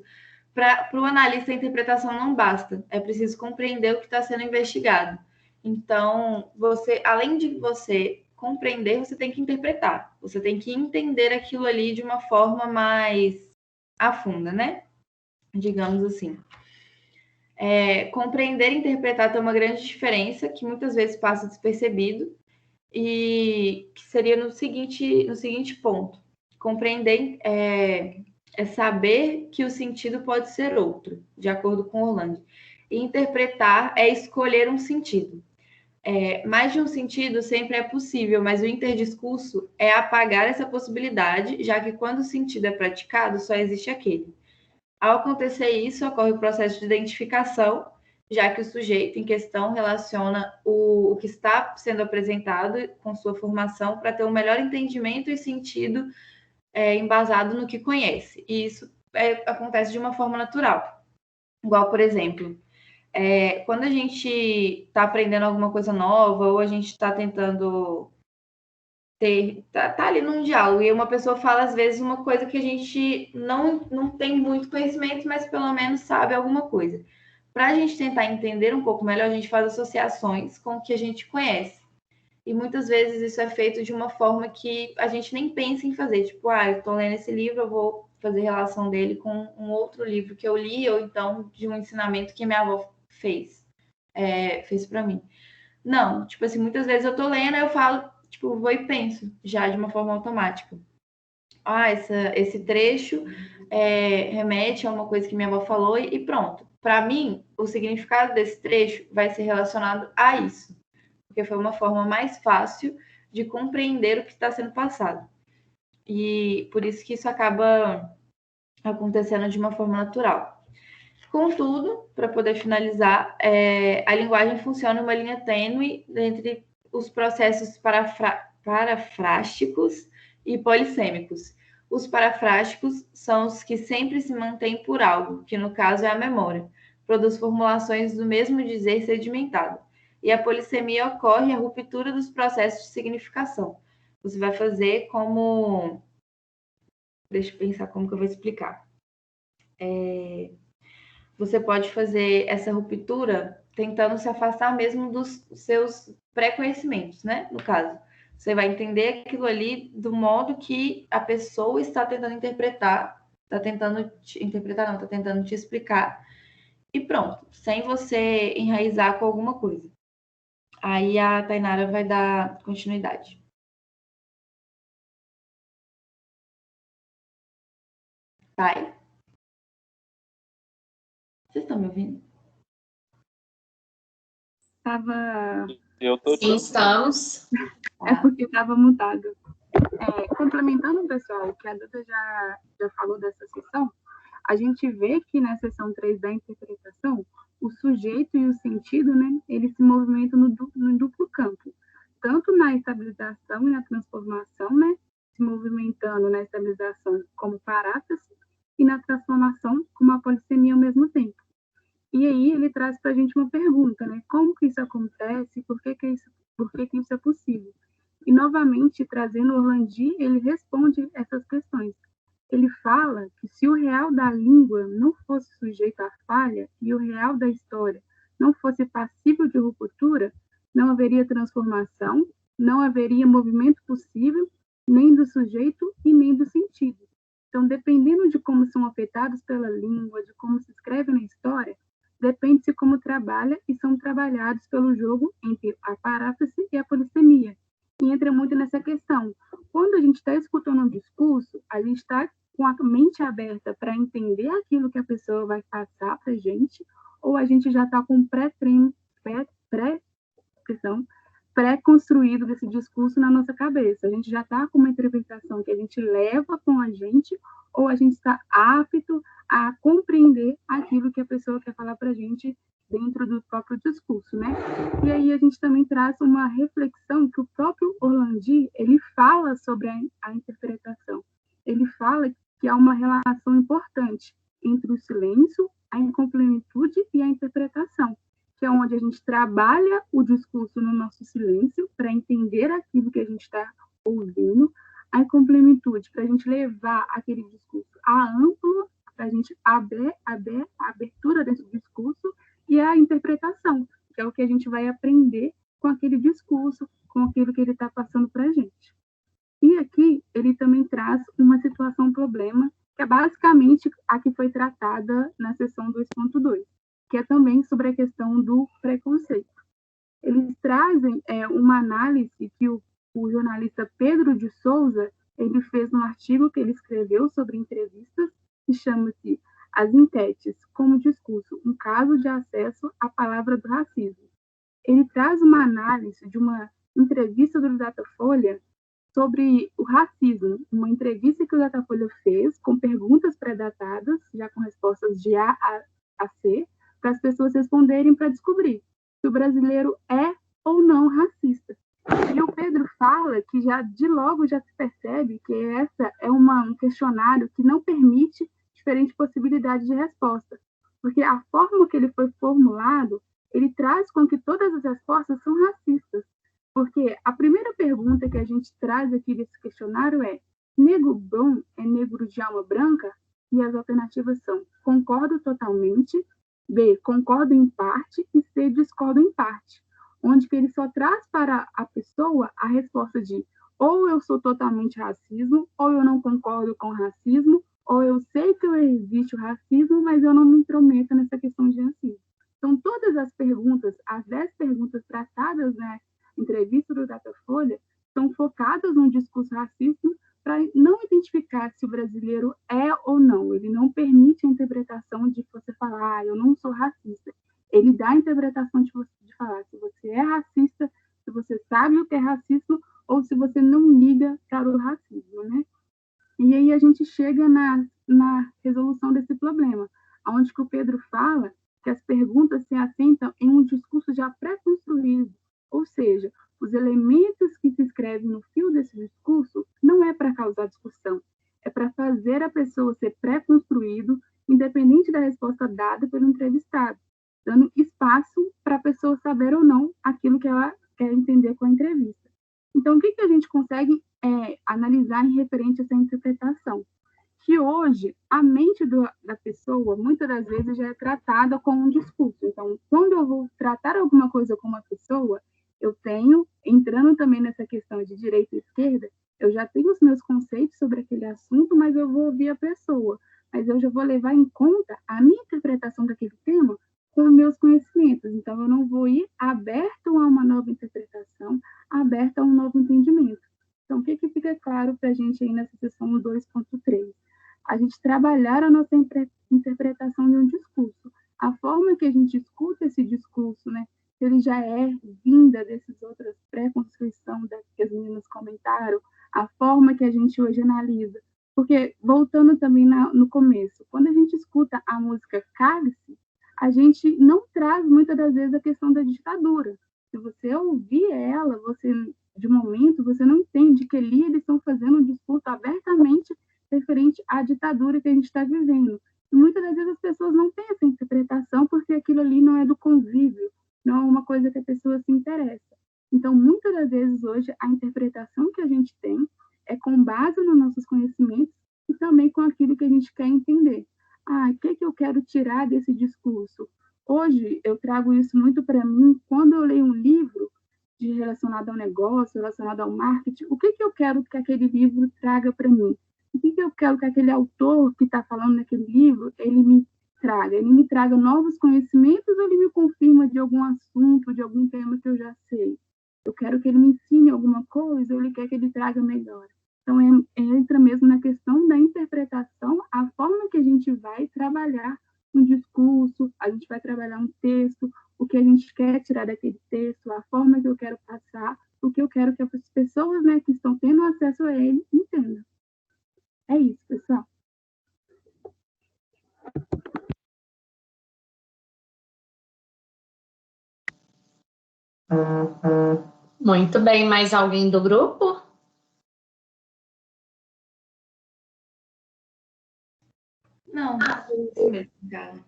S10: para o analista a interpretação não basta, é preciso compreender o que está sendo investigado. Então, além de você compreender, você tem que interpretar, você tem que entender aquilo ali de uma forma mais afunda, né? Digamos assim. Compreender e interpretar tem uma grande diferença, que muitas vezes passa despercebido, e que seria no seguinte ponto. Compreender é saber que o sentido pode ser outro, de acordo com Orlandi. E interpretar é escolher um sentido. Mais de um sentido sempre é possível, mas o interdiscurso é apagar essa possibilidade, já que quando o sentido é praticado, só existe aquele. Ao acontecer isso, ocorre o processo de identificação, já que o sujeito em questão relaciona o que está sendo apresentado com sua formação para ter um melhor entendimento e sentido embasado no que conhece. E isso acontece de uma forma natural. Igual, por exemplo, quando a gente está aprendendo alguma coisa nova ou a gente está tentando tá ali num diálogo e uma pessoa fala, às vezes, uma coisa que a gente não tem muito conhecimento, mas pelo menos sabe alguma coisa. Para a gente tentar entender um pouco melhor, a gente faz associações com o que a gente conhece. E muitas vezes isso é feito de uma forma que a gente nem pensa em fazer. Tipo, eu estou lendo esse livro, eu vou fazer relação dele com um outro livro que eu li, ou então de um ensinamento que minha avó fez para mim. Não, tipo assim, muitas vezes eu estou lendo, eu falo, tipo, vou e penso, já de uma forma automática. Esse trecho remete a uma coisa que minha avó falou e pronto. Para mim, o significado desse trecho vai ser relacionado a isso, porque foi uma forma mais fácil de compreender o que está sendo passado. E por isso que isso acaba acontecendo de uma forma natural. Contudo, para poder finalizar, a linguagem funciona em uma linha tênue entre os processos parafrásticos e polissêmicos. Os parafrásticos são os que sempre se mantêm por algo, que no caso é a memória, produz formulações do mesmo dizer sedimentado. E a polissemia ocorre a ruptura dos processos de significação. Você vai fazer como... Deixa eu pensar como que eu vou explicar. Você pode fazer essa ruptura tentando se afastar mesmo dos seus pré-conhecimentos, né? No caso, você vai entender aquilo ali do modo que a pessoa está tentando interpretar, está tentando te explicar, e pronto, sem você enraizar com alguma coisa. Aí a Tainara vai dar continuidade. Vai? Vocês estão me ouvindo?
S2: Eu tô...
S3: Sim, estamos.
S11: É porque estava mutado. Complementando, pessoal, o que a Duda já falou dessa sessão, a gente vê que na seção 3 da interpretação, o sujeito e o sentido, né, eles se movimentam no duplo campo, tanto na estabilização e na transformação, né, se movimentando na estabilização como paráfrase e na transformação como a polissemia ao mesmo tempo. E aí ele traz para a gente uma pergunta, né, como que isso acontece, por que isso é possível? E, novamente, trazendo Orlandi, ele responde essas questões. Ele fala que se o real da língua não fosse sujeito à falha e o real da história não fosse passível de ruptura, não haveria transformação, não haveria movimento possível, nem do sujeito e nem do sentido. Então, dependendo de como são afetados pela língua, de como se escreve na história, depende-se como trabalha e são trabalhados pelo jogo entre a paráfrase e a polissemia. E entra muito nessa questão. Quando a gente está escutando um discurso, a gente está com a mente aberta para entender aquilo que a pessoa vai passar para a gente, ou a gente já está com pré-treino, pré-construído desse discurso na nossa cabeça. A gente já está com uma interpretação que a gente leva com a gente, ou a gente está apto a compreender aquilo que a pessoa quer falar para a gente dentro do próprio discurso, né? E aí a gente também traz uma reflexão que o próprio Orlandi, ele fala sobre a interpretação. Ele fala que há uma relação importante entre o silêncio, a incompletude e a interpretação, que é onde a gente trabalha o discurso no nosso silêncio para entender aquilo que a gente está ouvindo, a incompletude para a gente levar aquele discurso a amplo, para a gente abrir a abertura desse discurso, e a interpretação, que é o que a gente vai aprender com aquele discurso, com aquilo que ele está passando para a gente. E aqui ele também traz uma situação-problema, que é basicamente a que foi tratada na seção 2.2, que é também sobre a questão do preconceito. Eles trazem uma análise que o jornalista Pedro de Souza ele fez um artigo que ele escreveu sobre entrevistas, que chama-se As Enquetes como Discurso, um caso de acesso à palavra do racismo. Ele traz uma análise de uma entrevista do Datafolha sobre o racismo, uma entrevista que o Datafolha fez com perguntas pré-datadas, já com respostas de A a C, para as pessoas responderem para descobrir se o brasileiro é ou não racista. E o Pedro fala que já de logo já se percebe que essa é um questionário que não permite diferentes possibilidades de resposta, porque a forma que ele foi formulado, ele traz com que todas as respostas são racistas, porque a primeira pergunta que a gente traz aqui desse questionário é: negro bom é negro de alma branca? E as alternativas são: concordo totalmente, B, concordo em parte, e C, discordo em parte, onde que ele só traz para a pessoa a resposta de ou eu sou totalmente racismo, ou eu não concordo com racismo, ou eu sei que existe o racismo, mas eu não me intrometo nessa questão de racismo. Então, todas as perguntas, as 10 perguntas tratadas na entrevista do Datafolha, são focadas num discurso racista para não identificar se o brasileiro é ou não. Ele não permite a interpretação de você falar, eu não sou racista. Ele dá a interpretação de falar se você é racista, se você sabe o que é racismo, ou se você não liga para o racismo, né? E aí a gente chega na resolução desse problema, onde que o Pedro fala que as perguntas se assentam em um discurso já pré-construído, ou seja, os elementos que se escrevem no fio desse discurso não é para causar discussão, é para fazer a pessoa ser pré-construído, independente da resposta dada pelo entrevistado, dando espaço para a pessoa saber ou não aquilo que ela quer entender com a entrevista. Então, o que a gente consegue analisar em referente a essa interpretação? Que hoje, a mente da pessoa, muitas das vezes, já é tratada como um discurso. Então, quando eu vou tratar alguma coisa com uma pessoa, eu tenho, entrando também nessa questão de direita e esquerda, eu já tenho os meus conceitos sobre aquele assunto, mas eu vou ouvir a pessoa. Mas eu já vou levar em conta a minha interpretação daquele tema com meus conhecimentos. Então, eu não vou ir aberto a uma nova interpretação, aberto a um novo entendimento. Então, o que fica claro para a gente aí nessa sessão 2.3? A gente trabalhar a nossa interpretação de um discurso. A forma que a gente escuta esse discurso, né? Se ele já é vinda dessas outras pré-construções que as meninas comentaram, a forma que a gente hoje analisa. Porque, voltando também no começo, quando a gente escuta a música Cálice, a gente não traz muitas das vezes a questão da ditadura. Se você ouvir ela, de momento, você não entende que ali eles estão fazendo um discurso abertamente referente à ditadura que a gente está vivendo. E muitas das vezes as pessoas não têm essa interpretação porque aquilo ali não é do convívio, não é uma coisa que a pessoa se interessa. Então, muitas das vezes hoje, a interpretação que a gente tem é com base nos nossos conhecimentos e também com aquilo que a gente quer entender. O que eu quero tirar desse discurso? Hoje, eu trago isso muito para mim quando eu leio um livro relacionado ao negócio, relacionado ao marketing. O que eu quero que aquele livro traga para mim? O que eu quero que aquele autor que está falando naquele livro, ele me traga? Ele me traga novos conhecimentos ou ele me confirma de algum assunto, de algum tema que eu já sei? Eu quero que ele me ensine alguma coisa ou ele quer que ele traga melhor? Então, entra mesmo na questão da interpretação, a forma que a gente vai trabalhar um discurso, a gente vai trabalhar um texto, o que a gente quer tirar daquele texto, a forma que eu quero passar, o que eu quero que as pessoas, né, que estão tendo acesso a ele entendam. É isso, pessoal.
S3: Muito bem, mais alguém do grupo?
S10: Não, é isso mesmo, cara.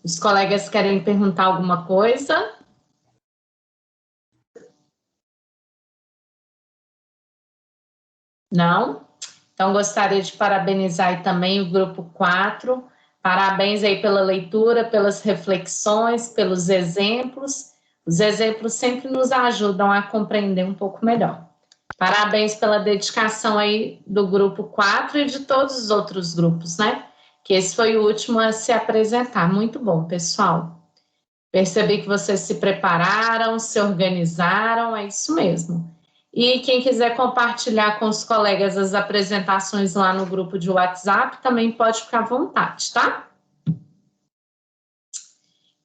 S3: Os colegas querem perguntar alguma coisa? Não? Então, gostaria de parabenizar aí também o grupo 4. Parabéns aí pela leitura, pelas reflexões, pelos exemplos. Os exemplos sempre nos ajudam a compreender um pouco melhor. Parabéns pela dedicação aí do grupo 4 e de todos os outros grupos, né? Que esse foi o último a se apresentar. Muito bom, pessoal. Percebi que vocês se prepararam, se organizaram, é isso mesmo. E quem quiser compartilhar com os colegas as apresentações lá no grupo de WhatsApp, também pode ficar à vontade, tá?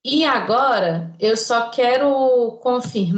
S3: E agora, eu só quero confirmar